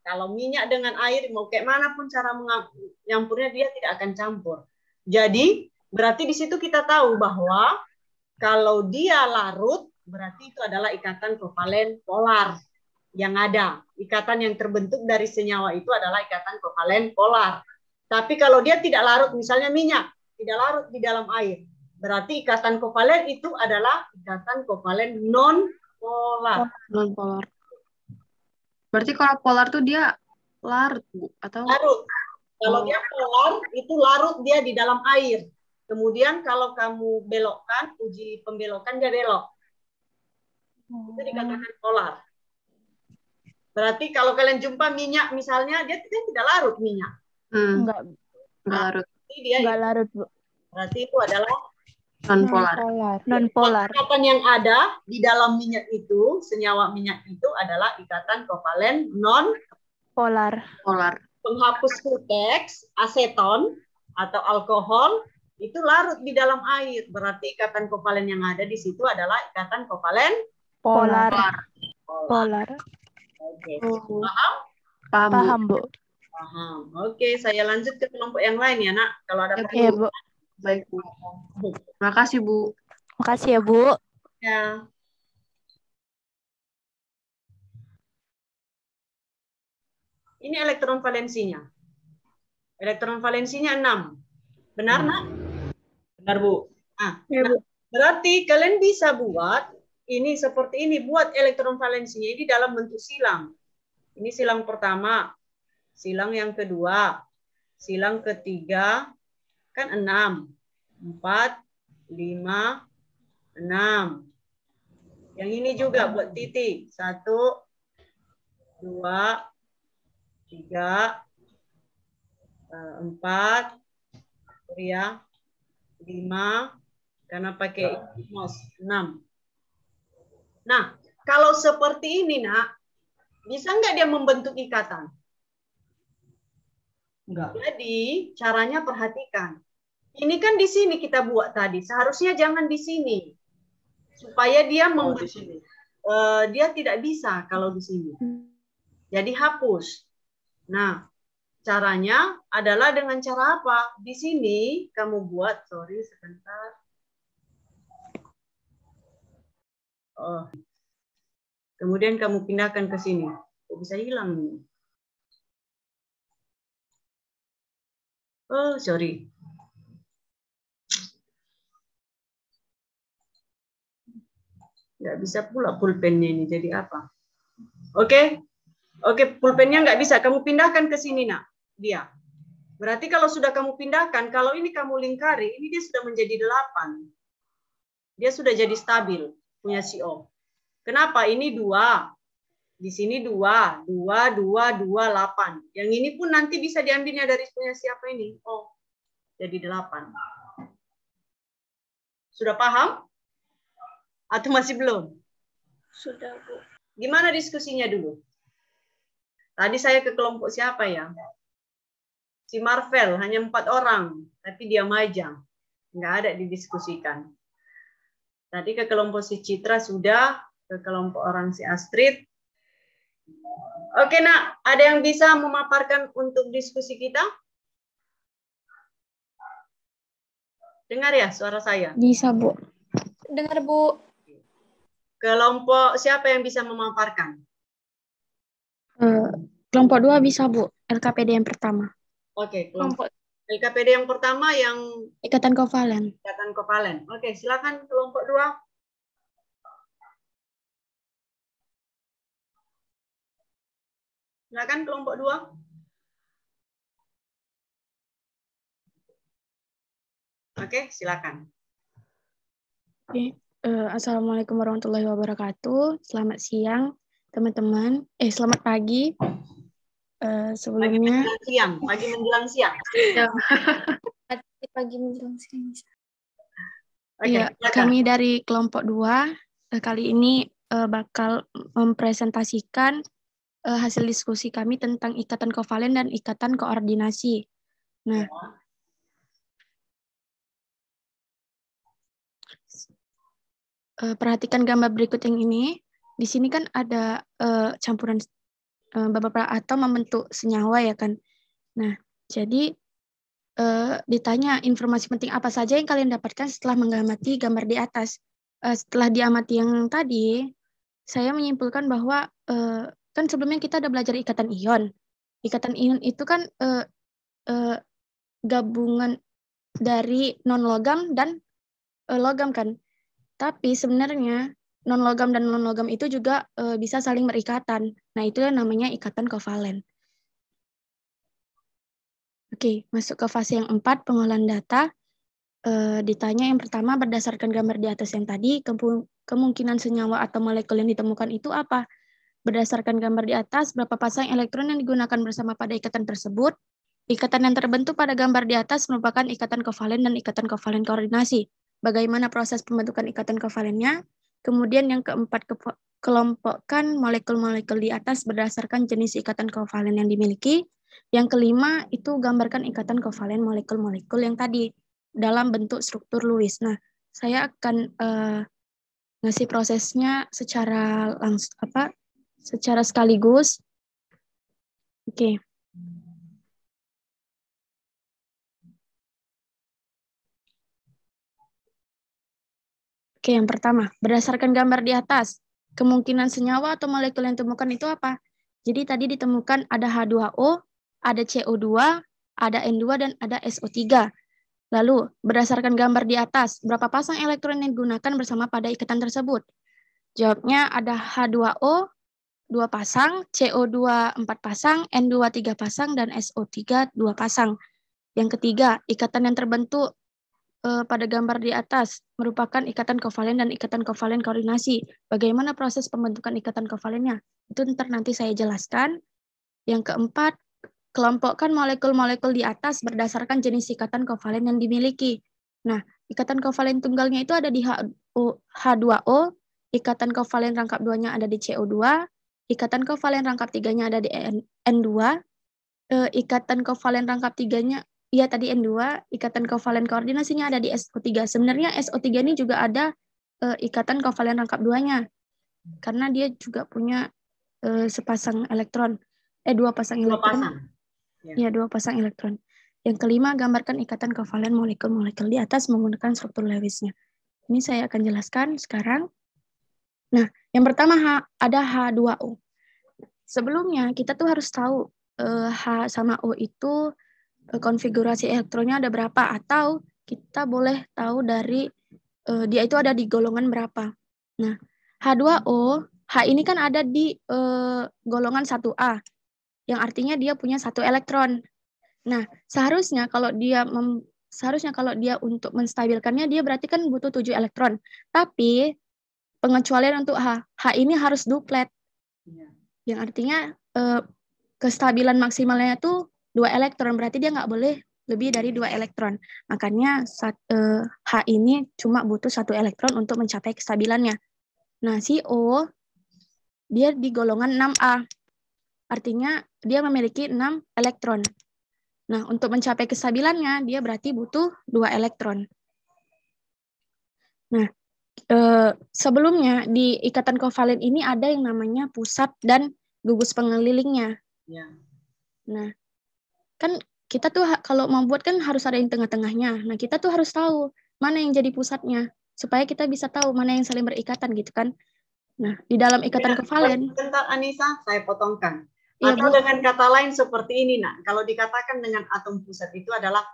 Kalau minyak dengan air, mau kayak mana pun cara menyampurnya, dia tidak akan campur. Jadi, berarti di situ kita tahu bahwa kalau dia larut, berarti itu adalah ikatan kovalen polar yang ada. Ikatan yang terbentuk dari senyawa itu adalah ikatan kovalen polar. Tapi kalau dia tidak larut, misalnya minyak, tidak larut di dalam air, berarti ikatan kovalen itu adalah ikatan kovalen non-polar. Non-polar. Berarti kalau polar tuh dia larut, Bu? Atau larut. Kalau dia polar, itu larut dia di dalam air. Kemudian kalau kamu belokkan, uji pembelokan dia belok. Itu dikatakan polar. Berarti kalau kalian jumpa minyak misalnya, dia tidak larut minyak. Enggak larut. Dia enggak larut, Bu. Berarti itu adalah non-polar. Non-polar. Ikatan yang ada di dalam minyak itu, senyawa minyak itu adalah ikatan kovalen non-polar. Polar. penghapus Futex, aseton, atau alkohol, itu larut di dalam air. Berarti ikatan kovalen yang ada di situ adalah ikatan kovalen Polar. Oke. Oh. Paham? Paham, Bu. Paham. Oke, saya lanjut ke kelompok yang lain ya, Nak. Kalau ada Oke, Bu. Baik, Bu. Makasih, Bu. Makasih ya, Bu. Ya. Ini elektron valensinya. Elektron valensinya 6. Benar, Nak? Benar, Bu. Ya, Bu. Berarti kalian bisa buat ini seperti ini. Buat elektron valensinya ini dalam bentuk silang. Ini silang pertama. Silang yang kedua. Silang ketiga. Kan 6. 4, 5, 6. Yang ini juga buat titik. 1, 2, 3, 4, ya, 5, karena pakai mos 6. Nah, kalau seperti ini, Nak, bisa nggak dia membentuk ikatan? Enggak. Jadi, caranya perhatikan. Ini kan di sini kita buat tadi. Seharusnya jangan di sini. Supaya dia membentuk. Dia tidak bisa kalau di sini. Jadi hapus. Nah, caranya adalah dengan cara apa? Di sini kamu buat, sorry sebentar. Oh. Kemudian kamu pindahkan ke sini. Kok bisa hilang nih? Oh, sorry. Nggak bisa pula pulpennya ini, jadi apa? Oke. Oke, pulpennya nggak bisa. Kamu pindahkan ke sini, Nak. Dia. Berarti kalau sudah kamu pindahkan, kalau ini kamu lingkari, ini dia sudah menjadi 8. Dia sudah jadi stabil, punya CO. Kenapa? Ini 2. Di sini 2. 2, 2, 2, 8. Yang ini pun nanti bisa diambilnya dari punya siapa ini? Oh, jadi 8. Sudah paham? Atau masih belum? Sudah, Bu. Gimana diskusinya dulu? Tadi saya ke kelompok siapa ya? Si Marvel, hanya 4 orang. Tapi dia majang. Nggak ada didiskusikan. Tadi ke kelompok si Citra sudah. Ke kelompok orang si Astrid. Oke, Nak. Ada yang bisa memaparkan untuk diskusi kita? Dengar ya suara saya? Bisa, Bu. Dengar, Bu. Kelompok siapa yang bisa memaparkan? Kelompok 2 bisa, Bu. LKPD yang pertama. Oke, kelompok LKPD yang pertama yang Ikatan kovalen. ikatan kovalen. Oke, silakan kelompok 2. Silakan kelompok 2. Oke, silakan. Oke. Assalamualaikum warahmatullahi wabarakatuh. Selamat siang, teman-teman. Selamat pagi. Sebelumnya Pagi menjelang siang. Pagi menjelang siang. Oke, ya, silakan. kami dari kelompok 2 kali ini bakal mempresentasikan hasil diskusi kami tentang ikatan kovalen dan ikatan koordinasi. Nah, perhatikan gambar berikut yang ini. Di sini kan ada campuran beberapa atom membentuk senyawa ya kan. Nah, jadi ditanya informasi penting apa saja yang kalian dapatkan setelah mengamati gambar di atas. Setelah diamati yang tadi, saya menyimpulkan bahwa kan sebelumnya kita ada belajar ikatan ion. Ikatan ion itu kan gabungan dari non-logam dan logam kan. Tapi sebenarnya non-logam dan non-logam itu juga bisa saling berikatan. Nah, itu yang namanya ikatan kovalen. Oke, masuk ke fase yang 4, pengolahan data. Ditanya yang pertama, berdasarkan gambar di atas yang tadi, kemungkinan senyawa atau molekul yang ditemukan itu apa? Berdasarkan gambar di atas, berapa pasang elektron yang digunakan bersama pada ikatan tersebut? Ikatan yang terbentuk pada gambar di atas merupakan ikatan kovalen dan ikatan kovalen koordinasi. Bagaimana proses pembentukan ikatan kovalennya? Kemudian yang keempat, kelompokkan molekul-molekul di atas berdasarkan jenis ikatan kovalen yang dimiliki. Yang kelima itu gambarkan ikatan kovalen molekul-molekul yang tadi dalam bentuk struktur Lewis. Nah, saya akan ngasih prosesnya secara secara sekaligus. Oke. Oke, yang pertama, berdasarkan gambar di atas, kemungkinan senyawa atau molekul yang ditemukan itu apa? Jadi tadi ditemukan ada H2O, ada CO2, ada N2, dan ada SO3. Lalu, berdasarkan gambar di atas, berapa pasang elektron yang digunakan bersama pada ikatan tersebut? Jawabnya ada H2O 2 pasang, CO2 4 pasang, N2 3 pasang, dan SO3 2 pasang. Yang ketiga, ikatan yang terbentuk pada gambar di atas merupakan ikatan kovalen dan ikatan kovalen koordinasi. Bagaimana proses pembentukan ikatan kovalennya? Itu nanti saya jelaskan. Yang keempat, kelompokkan molekul-molekul di atas berdasarkan jenis ikatan kovalen yang dimiliki. Nah, ikatan kovalen tunggalnya itu ada di H2O, ikatan kovalen rangkap 2-nya ada di CO2, ikatan kovalen rangkap 3-nya ada di N2, ikatan kovalen rangkap 3-nya iya tadi N2, ikatan kovalen koordinasinya ada di SO3. Sebenarnya SO3 ini juga ada ikatan kovalen rangkap 2-nya. Karena dia juga punya sepasang elektron. 2 pasang elektron. Ya, 2 pasang elektron. Yang kelima, gambarkan ikatan kovalen molekul-molekul di atas menggunakan struktur Lewis-nya. Ini saya akan jelaskan sekarang. Nah, yang pertama ada H2O. Sebelumnya, kita tuh harus tahu H sama O itu konfigurasi elektronnya ada berapa, atau kita boleh tahu dari dia itu ada di golongan berapa. Nah, H2O, H ini kan ada di golongan 1A, yang artinya dia punya 1 elektron. Nah, seharusnya kalau dia untuk menstabilkannya, dia berarti kan butuh 7 elektron. Tapi pengecualian untuk H ini harus duplet. Yang artinya kestabilan maksimalnya itu 2 elektron, berarti dia nggak boleh lebih dari 2 elektron. Makanya H ini cuma butuh 1 elektron untuk mencapai kestabilannya. Nah, si O, dia di golongan 6A. Artinya dia memiliki 6 elektron. Nah, untuk mencapai kestabilannya, dia berarti butuh 2 elektron. Nah, sebelumnya di ikatan kovalen ini ada yang namanya pusat dan gugus pengelilingnya. Ya. Nah, kan kita tuh kalau membuat kan harus ada yang tengah-tengahnya. Nah, kita tuh harus tahu mana yang jadi pusatnya supaya kita bisa tahu mana yang saling berikatan gitu kan. Nah, di dalam ikatan kovalen. Bentar Anissa, saya potongkan. Atau dengan kata lain seperti ini, nak. Kalau dikatakan dengan atom pusat itu adalah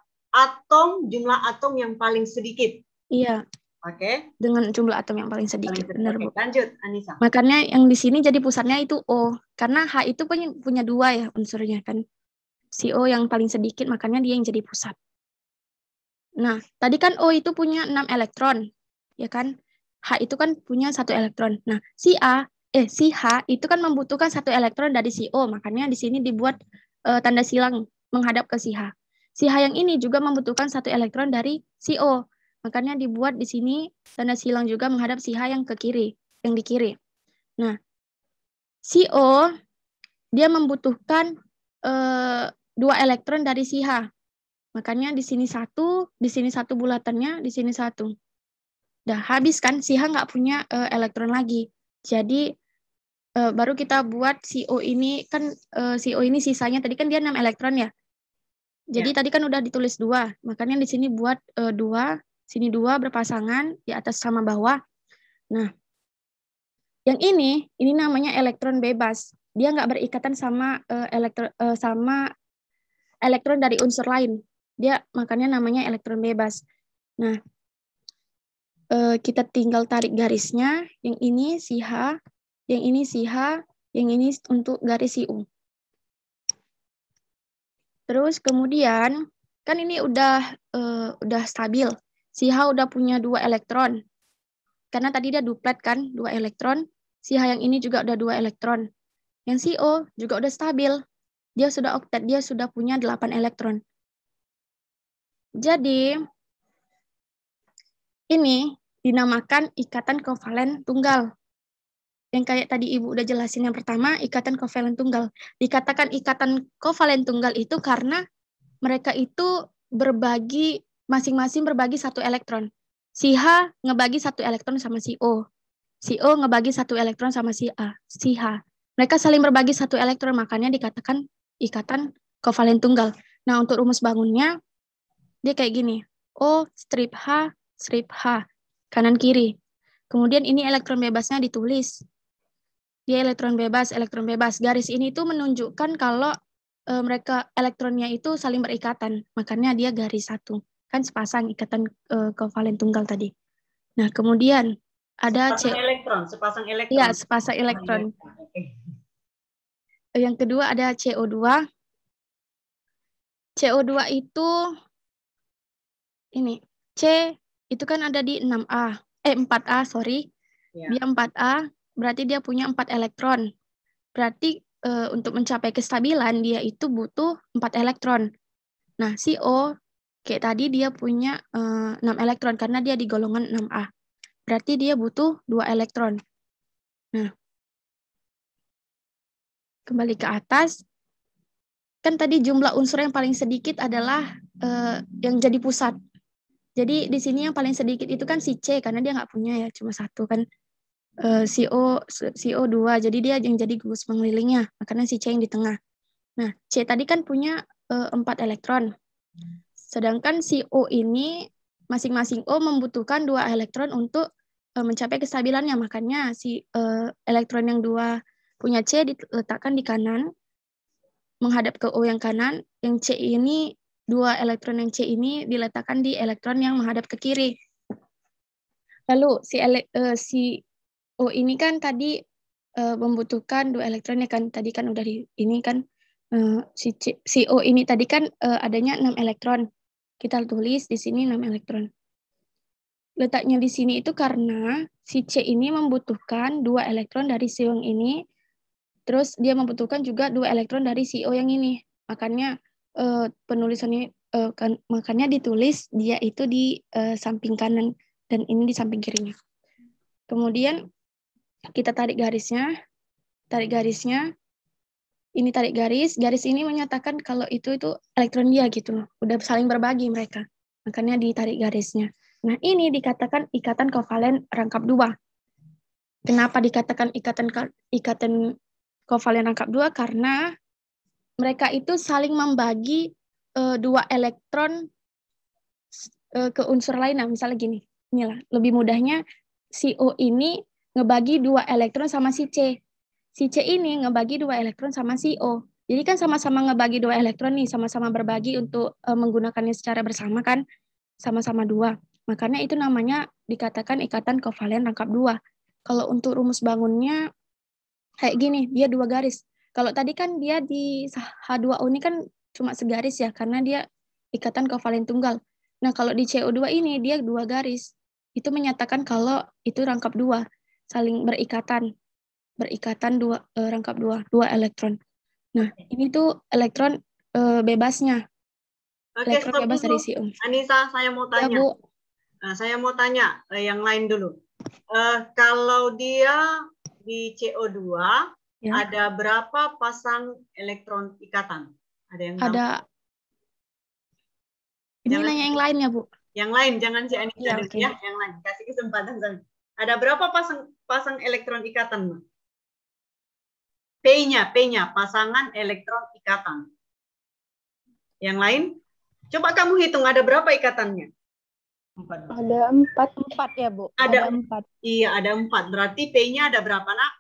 jumlah atom yang paling sedikit. Iya. Oke. Dengan jumlah atom yang paling sedikit. Benar, Bu. Lanjut, Anissa. Makanya yang di sini jadi pusatnya itu O. Karena H itu punya 2 ya unsurnya kan. Si O yang paling sedikit, makanya dia yang jadi pusat. Nah, tadi kan O itu punya 6 elektron, ya kan? H itu kan punya 1 elektron. Nah, si H itu kan membutuhkan 1 elektron dari si O, makanya di sini dibuat tanda silang menghadap ke si H. Si H yang ini juga membutuhkan 1 elektron dari si O, makanya dibuat di sini tanda silang juga menghadap si H yang ke kiri, yang di kiri. Nah, si O dia membutuhkan 2 elektron dari si H. Makanya di sini 1 bulatannya, di sini 1. Udah habis kan, si H nggak punya elektron lagi. Jadi baru kita buat si O ini, kan si O ini sisanya, tadi kan dia 6 elektron ya. Jadi tadi kan udah ditulis 2, makanya di sini buat 2, sini 2 berpasangan, di atas sama bawah. Nah, yang ini namanya elektron bebas. Dia nggak berikatan sama elektron dari unsur lain. Dia makanya namanya elektron bebas. Nah, kita tinggal tarik garisnya. Yang ini si H, yang ini si H, yang ini untuk garis si U. Terus kemudian kan ini udah stabil. Si H udah punya 2 elektron. Karena tadi dia duplet kan, 2 elektron. Si H yang ini juga udah 2 elektron. Yang si O juga udah stabil. Dia sudah oktet, dia sudah punya 8 elektron. Jadi, ini dinamakan ikatan kovalen tunggal. yang kayak tadi Ibu udah jelasin. Yang pertama, ikatan kovalen tunggal. Dikatakan ikatan kovalen tunggal itu karena mereka itu berbagi, masing-masing berbagi satu elektron. Si H ngebagi satu elektron sama si O. Si O ngebagi satu elektron sama si H. Mereka saling berbagi satu elektron, makanya dikatakan ikatan kovalen tunggal. Nah, untuk rumus bangunnya, dia kayak gini. O strip H, kanan kiri. Kemudian ini elektron bebasnya ditulis. Dia elektron bebas. Garis ini tuh menunjukkan kalau mereka elektronnya itu saling berikatan. Makanya dia garis satu. Kan sepasang ikatan kovalen tunggal tadi. Nah, kemudian ada sepasang elektron. Iya, sepasang elektron. Yang kedua ada CO2. CO2 itu ini. C itu kan ada di 4A, sorry. Ya. Dia 4A, berarti dia punya 4 elektron. Berarti untuk mencapai kestabilan dia itu butuh 4 elektron. Nah, si O kayak tadi dia punya 6 elektron karena dia di golongan 6A. Berarti dia butuh 2 elektron. Nah, kembali ke atas. Kan tadi jumlah unsur yang paling sedikit adalah yang jadi pusat. Jadi di sini yang paling sedikit itu kan si C karena dia nggak punya ya, cuma satu kan. CO2, jadi dia yang jadi gugus pengelilingnya, makanya si C yang di tengah. Nah, C tadi kan punya 4 elektron. Sedangkan si O ini, masing-masing O membutuhkan 2 elektron untuk mencapai kestabilannya, makanya si elektron yang 2 punya C diletakkan di kanan, menghadap ke O yang kanan, yang C ini, 2 elektron yang C ini diletakkan di elektron yang menghadap ke kiri. Lalu si O ini kan tadi membutuhkan 2 elektron ya kan, tadi kan udah ini kan si O ini tadi kan adanya 6 elektron. Kita tulis di sini 6 elektron. Letaknya di sini itu karena si C ini membutuhkan 2 elektron dari si O yang ini, terus dia membutuhkan juga 2 elektron dari si O yang ini. Makanya penulisannya makanya ditulis dia itu di samping kanan dan ini di samping kirinya. Kemudian kita tarik garisnya. Ini tarik garis ini menyatakan kalau itu elektron dia gitu loh. Udah saling berbagi mereka. Makanya ditarik garisnya. Nah, ini dikatakan ikatan kovalen rangkap 2. Kenapa dikatakan ikatan kovalen rangkap 2? Karena mereka itu saling membagi 2 elektron ke unsur lain. Nah, misalnya gini. Inilah, lebih mudahnya si O ini ngebagi 2 elektron sama si C. Si C ini ngebagi 2 elektron sama si O. Jadi kan sama-sama ngebagi 2 elektron nih, sama-sama berbagi untuk menggunakannya secara bersama kan, sama-sama 2. Makanya itu namanya dikatakan ikatan kovalen rangkap 2. Kalau untuk rumus bangunnya kayak gini, dia 2 garis. Kalau tadi kan dia di H2O ini kan cuma segaris ya, karena dia ikatan kovalen tunggal. Nah, kalau di CO2 ini dia 2 garis. Itu menyatakan kalau itu rangkap 2, saling berikatan rangkap 2 elektron. Nah, ini tuh elektron bebasnya. Oke, elektron bebas dari si O. Anissa, saya mau tanya. Ya, Bu. Saya mau tanya yang lain dulu. Kalau dia di CO2 ya, ada berapa pasang elektron ikatan? Ada yang tahu? Ini jangan, nanya yang lain ya, Bu. Yang lain, jangan si Anissa ya, okay. Ya, yang lain. Kasih kesempatan saya. Ada berapa pasang elektron ikatan? P-nya, pasangan elektron ikatan. Yang lain? Coba kamu hitung ada berapa ikatannya? 4. Ada 4 ya, Bu? Ada 4. Iya, ada 4. Berarti P-nya ada berapa, Nak?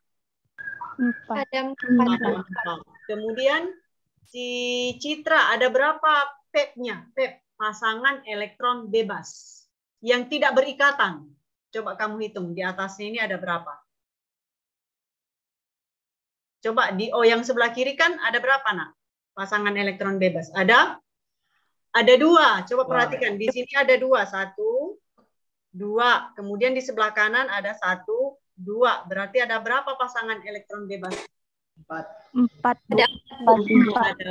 4. Ada 4. Kemudian si Citra ada berapa P-nya? P, pasangan elektron bebas yang tidak berikatan. Coba kamu hitung di atasnya ini ada berapa? Coba di O yang sebelah kiri kan ada berapa, Nak? Pasangan elektron bebas. Ada 2. Coba perhatikan. Di sini ada 2. 1, 2. Kemudian di sebelah kanan ada 1, 2. Berarti ada berapa pasangan elektron bebas? 4. Ada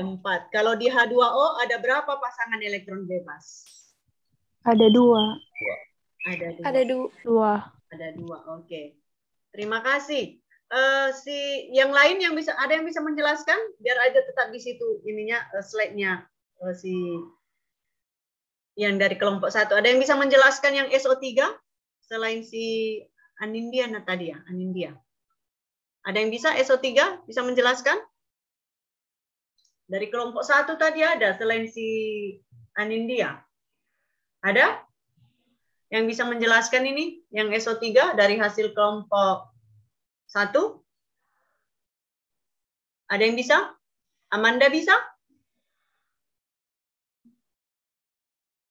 4. Kalau di H2O ada berapa pasangan elektron bebas? Ada 2. Ada 2. Ada 2. Oke. Terima kasih. si yang lain yang bisa, ada yang bisa menjelaskan biar aja tetap di situ ininya slide-nya si yang dari kelompok 1. Ada yang bisa menjelaskan yang SO3 selain si Anindya tadi ya, Anindya. Ada yang bisa SO3 bisa menjelaskan? Dari kelompok 1 tadi ada selain si Anindya. Ada? Yang bisa menjelaskan ini yang SO3 dari hasil kelompok 1? Ada yang bisa? Amanda bisa?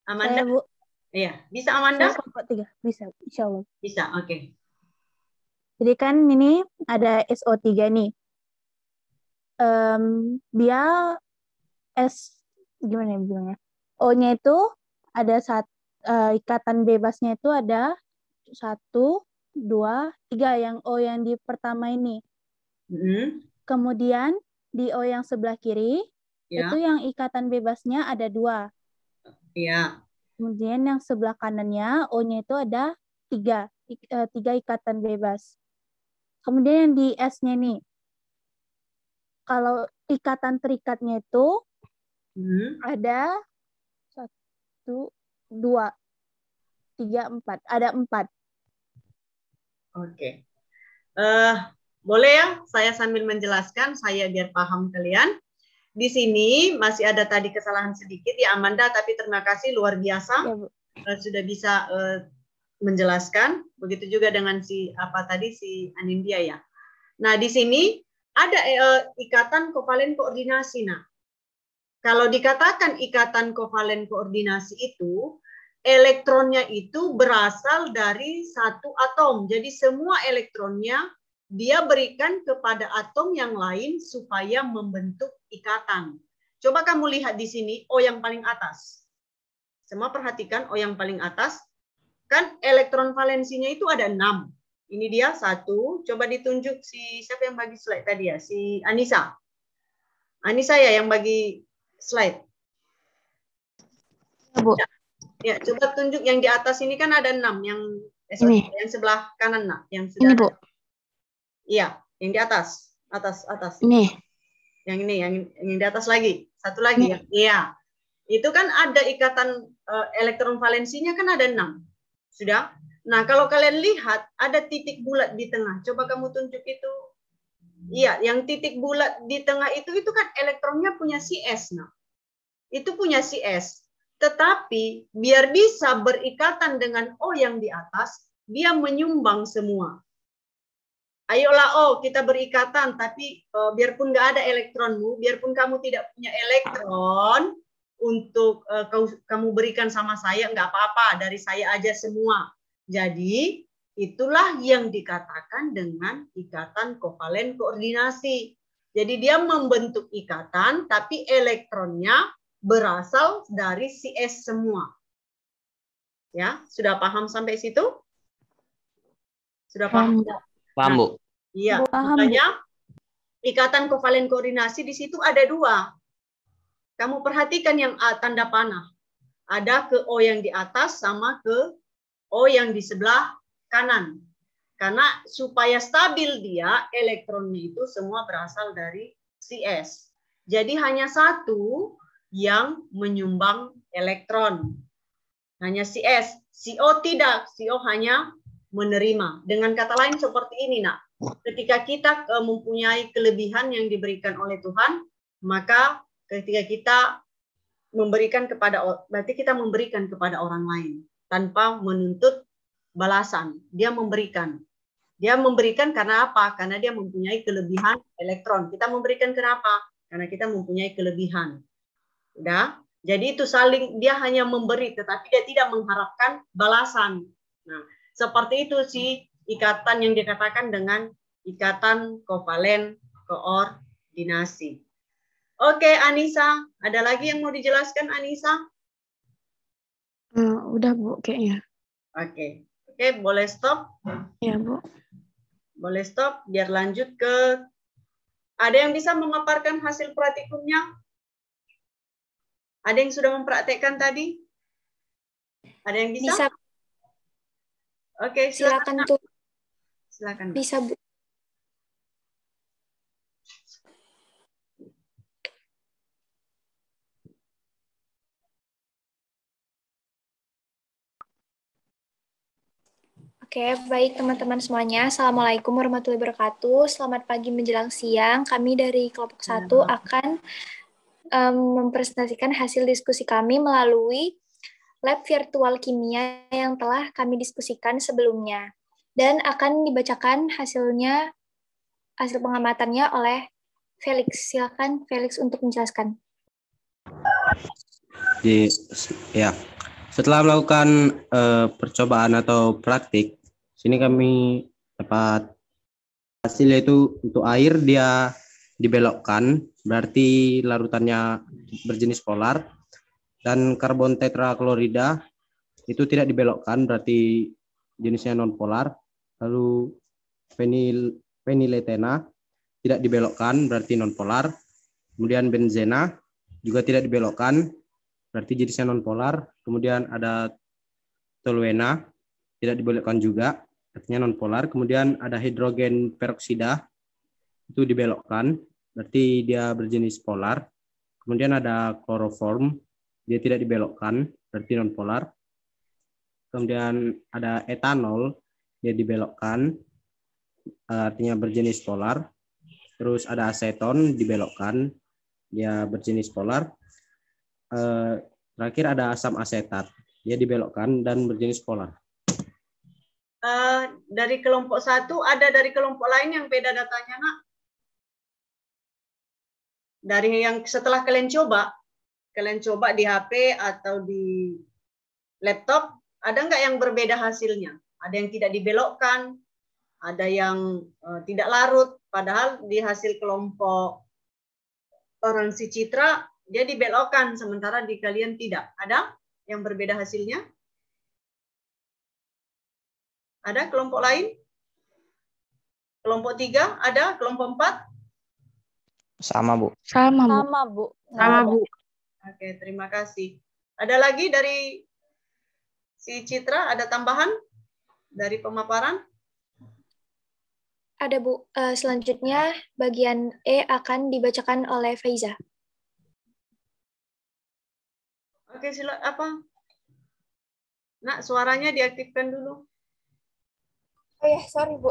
Amanda? Saya, Bu. Iya, bisa Amanda? Saya kelompok 3. Bisa, insya Allah. Bisa, oke. Jadi kan ini ada SO3 nih. Dia gimana ya bilangnya? O-nya itu ada ikatan bebasnya itu ada 1, 2, 3 yang O yang di pertama ini. Kemudian di O yang sebelah kiri itu yang ikatan bebasnya ada 2. Iya. Kemudian yang sebelah kanannya O-nya itu ada 3 ikatan bebas. Kemudian yang di S-nya nih, kalau ikatan terikatnya itu ada 1, 2, 3, 4. Ada 4. Oke. Boleh ya saya sambil menjelaskan, saya biar paham kalian. Di sini masih ada tadi kesalahan sedikit ya Amanda, tapi terima kasih luar biasa ya, Bu. Sudah bisa menjelaskan. Begitu juga dengan si Anindya ya. Nah di sini ada ikatan kovalen koordinasi. Nah kalau dikatakan ikatan kovalen koordinasi itu elektronnya itu berasal dari satu atom. Jadi semua elektronnya dia berikan kepada atom yang lain supaya membentuk ikatan. Coba kamu lihat di sini O yang paling atas. Semua perhatikan O yang paling atas. Kan elektron valensinya itu ada 6. Ini dia 1. Coba ditunjuk siapa yang bagi slide tadi ya? Si Anissa. Anissa ya yang bagi slide. Bu. Ya, coba tunjuk yang di atas ini kan ada 6 yang yang sebelah kanan nak, yang sudah. Ini, Bu. Iya, yang di atas. Atas. Ini. Yang ini, yang di atas lagi. Satu lagi ya. Iya. Itu kan ada ikatan elektron valensinya kan ada 6. Sudah? Nah, kalau kalian lihat ada titik bulat di tengah. Coba kamu tunjuk itu. Iya, yang titik bulat di tengah itu kan elektronnya punya CS. Nah, itu punya CS. Tetapi biar bisa berikatan dengan O yang di atas, dia menyumbang semua. Ayolah kita berikatan, tapi biarpun nggak ada elektronmu, biarpun kamu tidak punya elektron untuk kamu berikan sama saya, nggak apa-apa, dari saya aja semua. Jadi itulah yang dikatakan dengan ikatan kovalen koordinasi. Jadi dia membentuk ikatan, tapi elektronnya berasal dari CS semua. Ya, sudah paham sampai situ? Sudah paham? Paham, Bu. Iya, makanya ikatan kovalen koordinasi di situ ada 2. Kamu perhatikan yang tanda panah. Ada ke O yang di atas sama ke O yang di sebelah kanan. Karena supaya stabil dia, elektronnya itu semua berasal dari CS. Jadi hanya 1 yang menyumbang elektron. Hanya CS. CO tidak. CO hanya menerima. Dengan kata lain seperti ini, nak. Ketika kita mempunyai kelebihan yang diberikan oleh Tuhan, maka ketika kita memberikan berarti kita memberikan kepada orang lain tanpa menuntut balasan. Dia memberikan. Dia memberikan karena apa? Karena dia mempunyai kelebihan elektron. Kita memberikan kenapa? Karena kita mempunyai kelebihan. Udah? Jadi itu saling, dia hanya memberi, tetapi dia tidak mengharapkan balasan. Nah, seperti itu sih ikatan yang dikatakan dengan ikatan kovalen koordinasi. Oke, Anissa, ada lagi yang mau dijelaskan, Anissa? Udah, Bu, kayaknya. Oke, boleh stop? Ya, Bu. Boleh stop, biar lanjut ke... Ada yang bisa memaparkan hasil praktikumnya? Ada yang sudah mempraktekkan tadi? Ada yang bisa? Bisa. Oke, Silakan tuh. Silakan. Bisa, Bu. Oke, baik teman-teman semuanya. Assalamualaikum warahmatullahi wabarakatuh. Selamat pagi menjelang siang. Kami dari kelompok 1 akan mempresentasikan hasil diskusi kami melalui lab virtual kimia yang telah kami diskusikan sebelumnya. Dan akan dibacakan hasil pengamatannya oleh Felix. Silakan Felix untuk menjelaskan. Setelah melakukan percobaan atau praktik, sini kami dapat hasil yaitu untuk air dia dibelokkan, berarti larutannya berjenis polar, dan karbon tetraklorida itu tidak dibelokkan, berarti jenisnya non polar. Lalu feniletena tidak dibelokkan, berarti non polar. Kemudian benzena juga tidak dibelokkan, berarti jenisnya non polar. Kemudian ada toluena tidak dibelokkan juga, artinya non polar. Kemudian ada hidrogen peroksida itu dibelokkan, berarti dia berjenis polar. Kemudian ada kloroform, dia tidak dibelokkan, berarti non polar. Kemudian ada etanol, dia dibelokkan, artinya berjenis polar. Terus ada aseton dibelokkan, dia berjenis polar. Terakhir ada asam asetat, dia dibelokkan dan berjenis polar. Dari kelompok 1 ada dari kelompok lain yang beda datanya, Nak? Dari yang setelah kalian coba di HP atau di laptop, ada nggak yang berbeda hasilnya? Ada yang tidak dibelokkan, ada yang tidak larut, padahal di hasil kelompok orang si Citra dia dibelokkan, sementara di kalian tidak. Ada yang berbeda hasilnya? Ada kelompok lain? Kelompok 3 ada? Kelompok 4? Sama, Bu. Sama, Bu. Sama, Bu. Sama, Bu. Oke, terima kasih. Ada lagi dari si Citra, ada tambahan dari pemaparan? Ada, Bu. Selanjutnya, bagian E akan dibacakan oleh Faiza. Oke, apa? Nak, suaranya diaktifkan dulu. Oh ya, sorry Bu.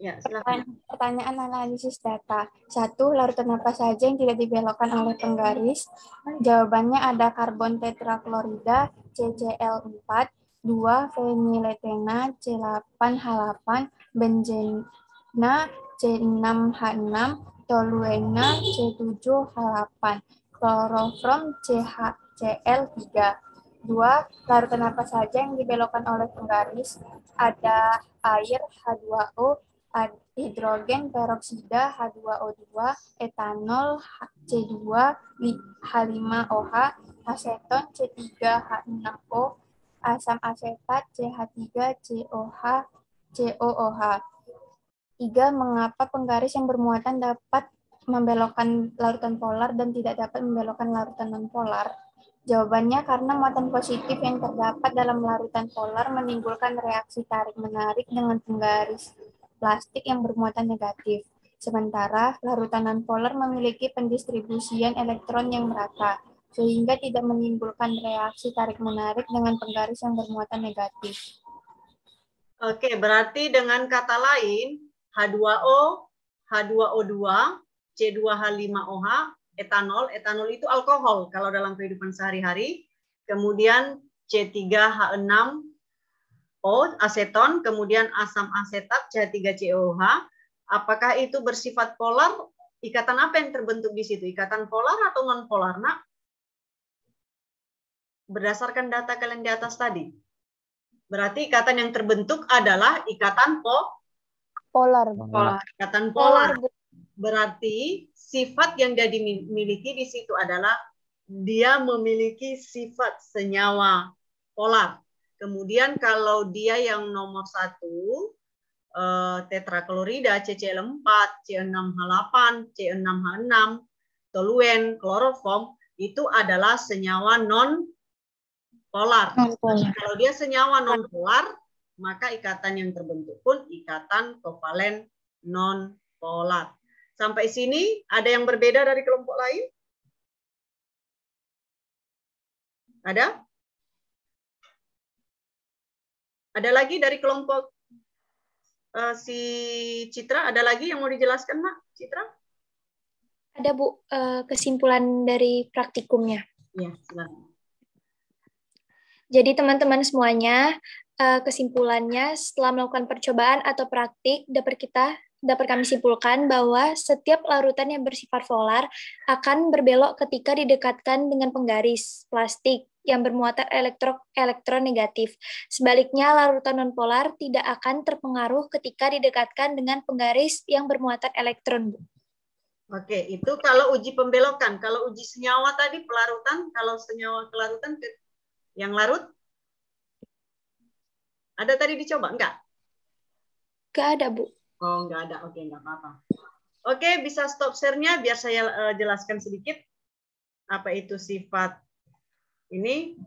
Ya, silakan. Pertanyaan analisis data. 1. Larutan apa saja yang tidak dibelokkan oleh penggaris? Jawabannya ada karbon tetraklorida CCl4, 2 feniletena C8H8, benzena C6H6, toluena C7H8, kloroform CHCl3. 2. Larutan apa saja yang dibelokkan oleh penggaris? Ada air H2O, hidrogen peroksida H2O2, etanol C2H5OH, aseton C3H6O, asam asetat CH3COOH. 3. Mengapa penggaris yang bermuatan dapat membelokkan larutan polar dan tidak dapat membelokkan larutan non-polar? Jawabannya karena muatan positif yang terdapat dalam larutan polar menimbulkan reaksi tarik-menarik dengan penggaris plastik yang bermuatan negatif. Sementara larutan non-polar memiliki pendistribusian elektron yang merata, sehingga tidak menimbulkan reaksi tarik-menarik dengan penggaris yang bermuatan negatif. Oke, berarti dengan kata lain, H2O, H2O2, C2H5OH, etanol itu alkohol kalau dalam kehidupan sehari-hari. Kemudian C3H6O, aseton, kemudian asam asetat, CH3COOH. Apakah itu bersifat polar? Ikatan apa yang terbentuk di situ? Ikatan polar atau non-polar, Nak? Berdasarkan data kalian di atas tadi. Berarti ikatan yang terbentuk adalah ikatan Polar. Ikatan polar. Berarti sifat yang dia dimiliki di situ adalah dia memiliki sifat senyawa polar. Kemudian kalau dia yang nomor 1, tetraklorida, CCl4, C6H8, C6H6, toluen, kloroform, itu adalah senyawa non-polar. Kalau dia senyawa non-polar, maka ikatan yang terbentuk pun ikatan kovalen non-polar. Sampai sini ada yang berbeda dari kelompok lain? Ada? Ada lagi dari kelompok si Citra, ada lagi yang mau dijelaskan, Mak? Citra? Ada, Bu, kesimpulan dari praktikumnya. Ya, silakan. Jadi teman-teman semuanya, kesimpulannya setelah melakukan percobaan atau praktik, dapat kami simpulkan bahwa setiap larutan yang bersifat polar akan berbelok ketika didekatkan dengan penggaris plastik yang bermuatan elektron negatif. Sebaliknya, larutan nonpolar tidak akan terpengaruh ketika didekatkan dengan penggaris yang bermuatan elektron. Oke, itu kalau uji pembelokan. Kalau uji senyawa tadi pelarutan, kalau senyawa kelarutan yang larut, ada tadi dicoba? Enggak? Enggak ada, Bu. Oh, enggak ada. Oke, enggak apa-apa. Oke, bisa stop share-nya biar saya jelaskan sedikit apa itu sifat ini.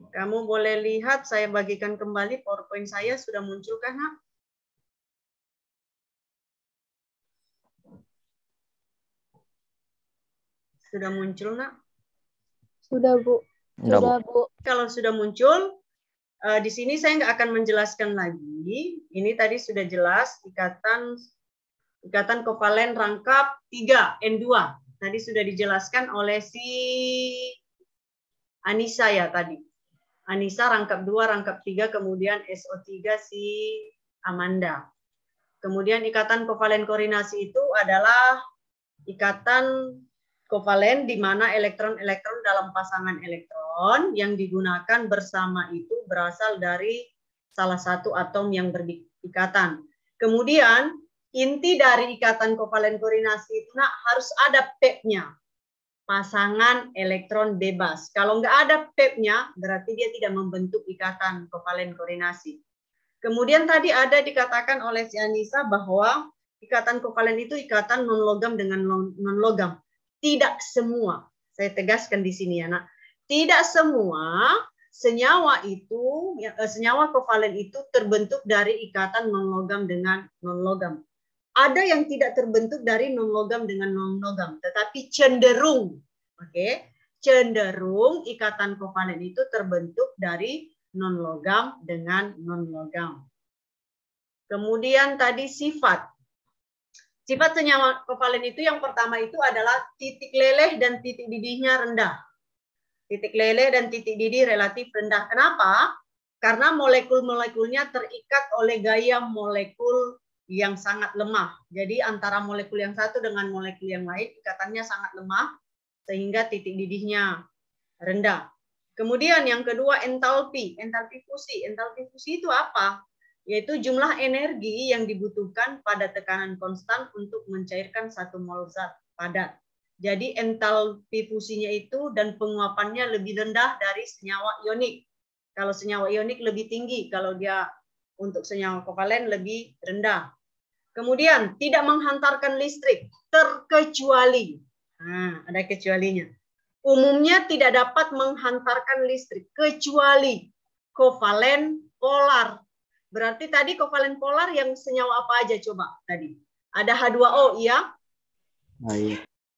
Kamu boleh lihat, saya bagikan kembali PowerPoint saya. Sudah muncul kan, Nak? Sudah muncul, Nak? Sudah, Bu. Sudah, Bu. Kalau sudah muncul, di sini saya nggak akan menjelaskan lagi. Ini tadi sudah jelas ikatan kovalen rangkap 3 N2. Tadi sudah dijelaskan oleh si Anissa ya tadi. Anissa rangkap 2, rangkap 3, kemudian SO3 si Amanda. Kemudian ikatan kovalen koordinasi itu adalah ikatan kovalen di mana elektron-elektron dalam pasangan elektron yang digunakan bersama itu berasal dari salah satu atom yang berikatan. Kemudian inti dari ikatan kovalen koordinasi itu harus ada pep-nya. Pasangan elektron bebas. Kalau nggak ada pep-nya, berarti dia tidak membentuk ikatan kovalen koordinasi. Kemudian tadi ada dikatakan oleh si Anissa bahwa ikatan kovalen itu ikatan non-logam dengan non-logam. Tidak semua, saya tegaskan di sini ya, Nak. Tidak semua senyawa kovalen itu terbentuk dari ikatan non-logam dengan non-logam. Ada yang tidak terbentuk dari non-logam dengan non-logam, tetapi cenderung, cenderung ikatan kovalen itu terbentuk dari non-logam dengan non-logam. Kemudian tadi sifat senyawa kovalen itu yang pertama itu adalah titik leleh dan titik didihnya rendah. Titik leleh dan titik didih relatif rendah. Kenapa? Karena molekul-molekulnya terikat oleh gaya molekul yang sangat lemah. Jadi antara molekul yang satu dengan molekul yang lain ikatannya sangat lemah sehingga titik didihnya rendah. Kemudian yang kedua entalpi fusi. Entalpi fusi itu apa? Yaitu jumlah energi yang dibutuhkan pada tekanan konstan untuk mencairkan 1 mol zat padat. Jadi entalpi fusinya itu dan penguapannya lebih rendah dari senyawa ionik. Kalau senyawa ionik lebih tinggi, kalau dia untuk senyawa kovalen lebih rendah. Kemudian tidak menghantarkan listrik terkecuali, ada kecualinya. Umumnya tidak dapat menghantarkan listrik kecuali kovalen polar. Berarti tadi kovalen polar yang senyawa apa aja coba tadi? Ada H2O, iya?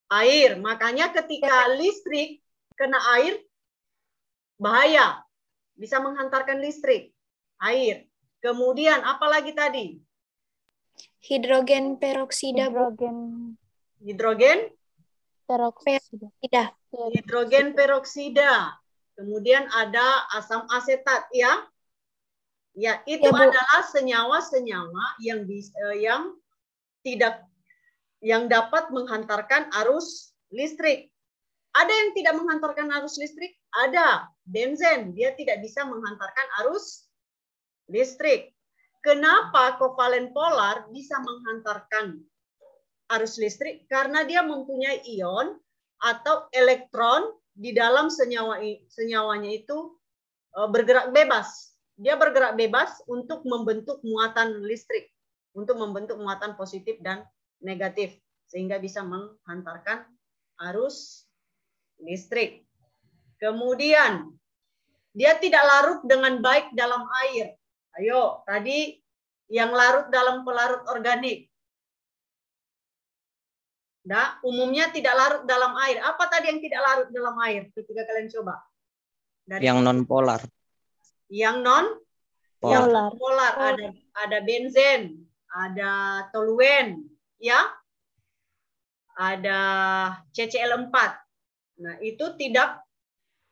Air. Makanya ketika listrik kena air, bahaya. Bisa menghantarkan listrik. Air. Kemudian apa lagi tadi? Hidrogen peroksida. Hidrogen peroksida. Hidrogen peroksida. Kemudian ada asam asetat, ya. Ya, itu adalah senyawa-senyawa yang dapat menghantarkan arus listrik. Ada yang tidak menghantarkan arus listrik? Ada. Benzen, dia tidak bisa menghantarkan arus listrik. Kenapa kovalen polar bisa menghantarkan arus listrik? Karena dia mempunyai ion atau elektron di dalam senyawanya itu bergerak bebas. Dia bergerak bebas untuk membentuk muatan listrik, untuk membentuk muatan positif dan negatif, sehingga bisa menghantarkan arus listrik. Kemudian, dia tidak larut dengan baik dalam air. Ayo, tadi yang larut dalam pelarut organik. Umumnya tidak larut dalam air. Apa tadi yang tidak larut dalam air? Ketika kalian coba. Yang non-polar. Yang Yang Polar. polar ada benzen, ada toluen, ya. Ada CCl4. Nah, itu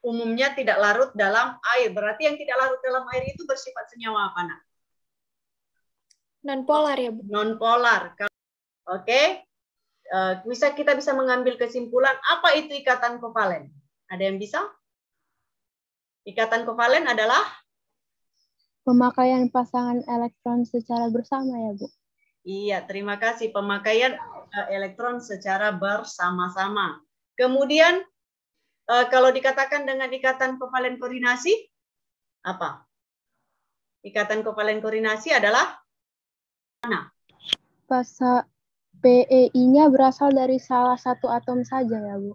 umumnya tidak larut dalam air. Berarti yang tidak larut dalam air itu bersifat senyawa apa, Nak? Non-polar ya, Bu. Non-polar. Oke. Kita bisa mengambil kesimpulan apa itu ikatan kovalen. Ada yang bisa? Ikatan kovalen adalah Pemakaian pasangan elektron secara bersama ya, Bu. Iya, terima kasih. Pemakaian elektron secara bersama-sama. Kemudian kalau dikatakan dengan ikatan kovalen koordinasi, apa? Ikatan kovalen koordinasi adalah mana? PEI-nya berasal dari salah satu atom saja ya, Bu.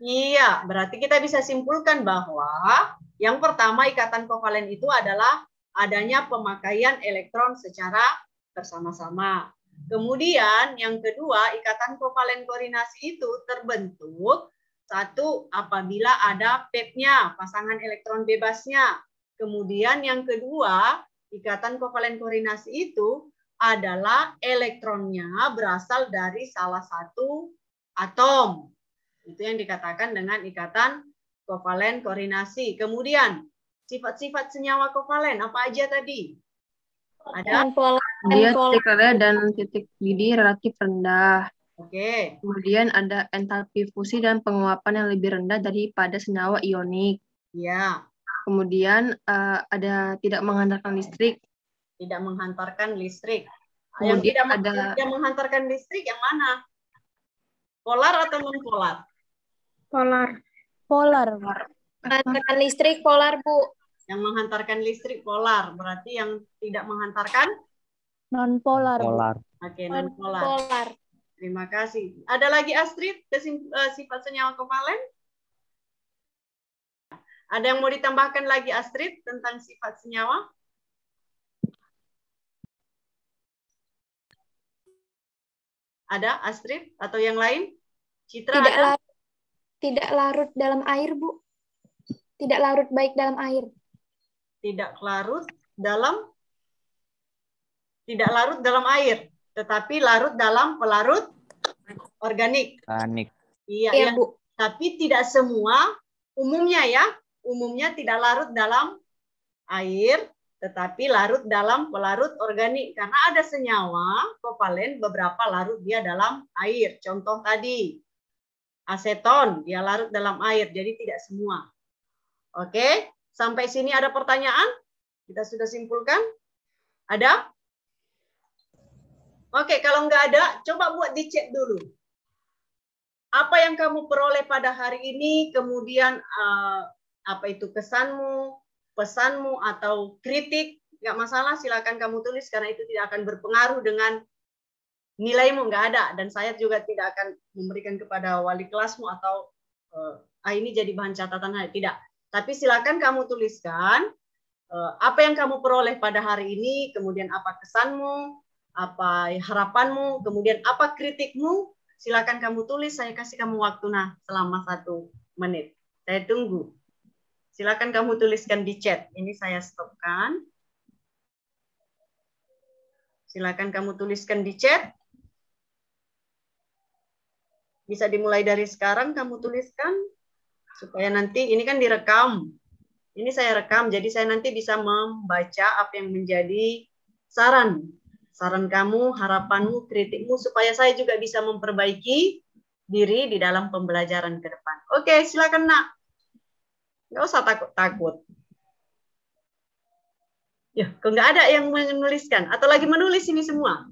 Iya, berarti kita bisa simpulkan bahwa yang pertama ikatan kovalen itu adalah adanya pemakaian elektron secara bersama-sama. Kemudian yang kedua, ikatan kovalen koordinasi itu terbentuk satu apabila ada PEP-nya, pasangan elektron bebasnya. Kemudian yang kedua, ikatan kovalen koordinasi itu adalah elektronnya berasal dari salah satu atom. Itu yang dikatakan dengan ikatan kovalen koordinasi. Kemudian sifat-sifat senyawa kovalen apa aja tadi? Ada dia titik rendah dan titik didih relatif rendah. Oke. Kemudian ada entalpi fusi dan penguapan yang lebih rendah daripada senyawa ionik. Ya. Kemudian ada tidak menghantarkan listrik. Tidak menghantarkan listrik. Kemudian Yang tidak menghantarkan listrik yang mana? Polar atau non polar? Polar. Polar. Menghantarkan listrik polar, Bu. Yang menghantarkan listrik polar. Berarti yang tidak menghantarkan? Non-polar. Polar. Oke, non-polar. Polar. Terima kasih. Ada lagi Astrid sifat senyawa kovalen? Ada yang mau ditambahkan lagi Astrid tentang sifat senyawa? Ada Astrid atau yang lain? Citra ada? Tidak larut dalam air, Bu. Tidak larut baik dalam air. Tidak larut dalam air, tetapi larut dalam pelarut organik. Iya, ya, Bu. Tapi tidak semua, umumnya ya, umumnya tidak larut dalam air, tetapi larut dalam pelarut organik. Karena ada senyawa kovalen, beberapa larut dia dalam air. Contoh tadi, aseton, dia larut dalam air, jadi tidak semua. Oke, sampai sini ada pertanyaan? Kita sudah simpulkan? Ada? Oke, kalau nggak ada, coba buat dicek dulu. Apa yang kamu peroleh pada hari ini, kemudian apa itu kesanmu, pesanmu, atau kritik, nggak masalah, silakan kamu tulis, karena itu tidak akan berpengaruh dengan nilaimu, nggak ada. Dan saya juga tidak akan memberikan kepada wali kelasmu, atau ini jadi bahan catatan, tidak. Tapi silakan kamu tuliskan apa yang kamu peroleh pada hari ini, kemudian apa kesanmu, apa harapanmu, kemudian apa kritikmu, silakan kamu tulis, saya kasih kamu waktu selama 1 menit. Saya tunggu. Silakan kamu tuliskan di chat. Ini saya stopkan. Silakan kamu tuliskan di chat. Bisa dimulai dari sekarang kamu tuliskan. Supaya nanti, ini kan direkam. Ini saya rekam, jadi saya nanti bisa membaca apa yang menjadi saran. Saran kamu, harapanmu, kritikmu, supaya saya juga bisa memperbaiki diri di dalam pembelajaran ke depan. Oke, silakan Nak. Nggak usah takut-takut. Ya, kok nggak ada yang menuliskan? Atau lagi menulis ini semua?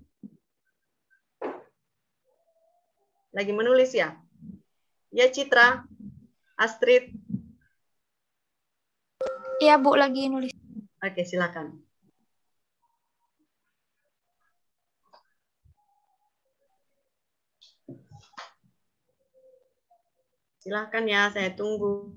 Lagi menulis ya? Ya, Citra. Astrid. Iya, Bu, lagi nulis. Oke, silakan. Silakan ya, saya tunggu.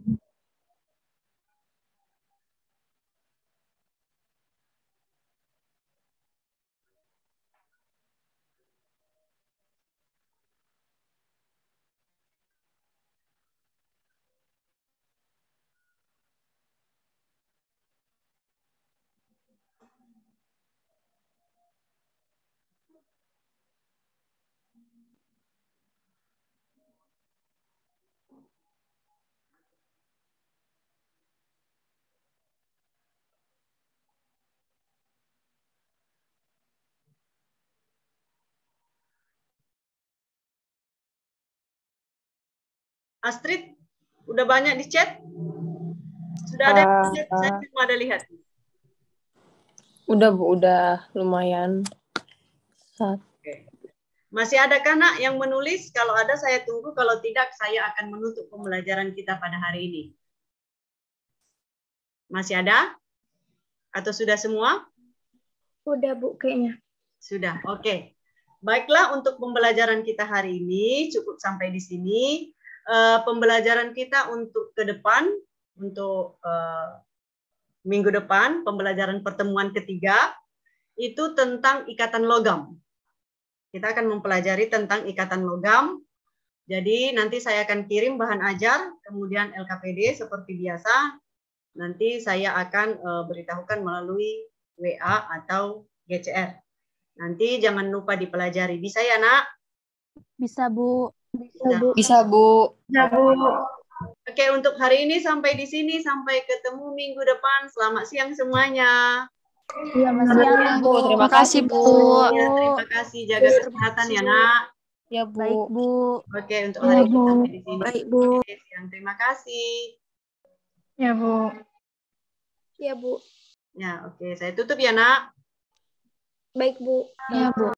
Astrid, udah banyak di chat? Sudah ada di chat? Saya belum ada lihat. Udah Bu, udah lumayan. Oke. Masih adakah nak yang menulis? Kalau ada saya tunggu, kalau tidak saya akan menutup pembelajaran kita pada hari ini. Masih ada? Atau sudah semua? Udah Bu kayaknya. Sudah, oke. Baiklah, untuk pembelajaran kita hari ini cukup sampai di sini. Pembelajaran kita untuk ke depan, untuk minggu depan, pembelajaran pertemuan ketiga, itu tentang ikatan logam. Kita akan mempelajari tentang ikatan logam. Jadi nanti saya akan kirim bahan ajar, kemudian LKPD seperti biasa. Nanti saya akan beritahukan melalui WA atau GCR. Nanti jangan lupa dipelajari. Bisa ya, Nak? Bisa, Bu. Bisa, Bu. Bisa, Bu. Oke, untuk hari ini sampai di sini. Sampai ketemu minggu depan. Selamat siang semuanya. Iya, Mas siang, Bu. Terima kasih, Bu. Ya, terima kasih. Jaga kesehatan ya, Nak. Ya, Bu. Baik, Bu. Oke, untuk hari ini sampai di sini. Baik, Bu. Oke, siang. Terima kasih. Ya, Bu. Ya, Bu. Ya, oke. Saya tutup ya, Nak. Baik, Bu. Ya, Bu.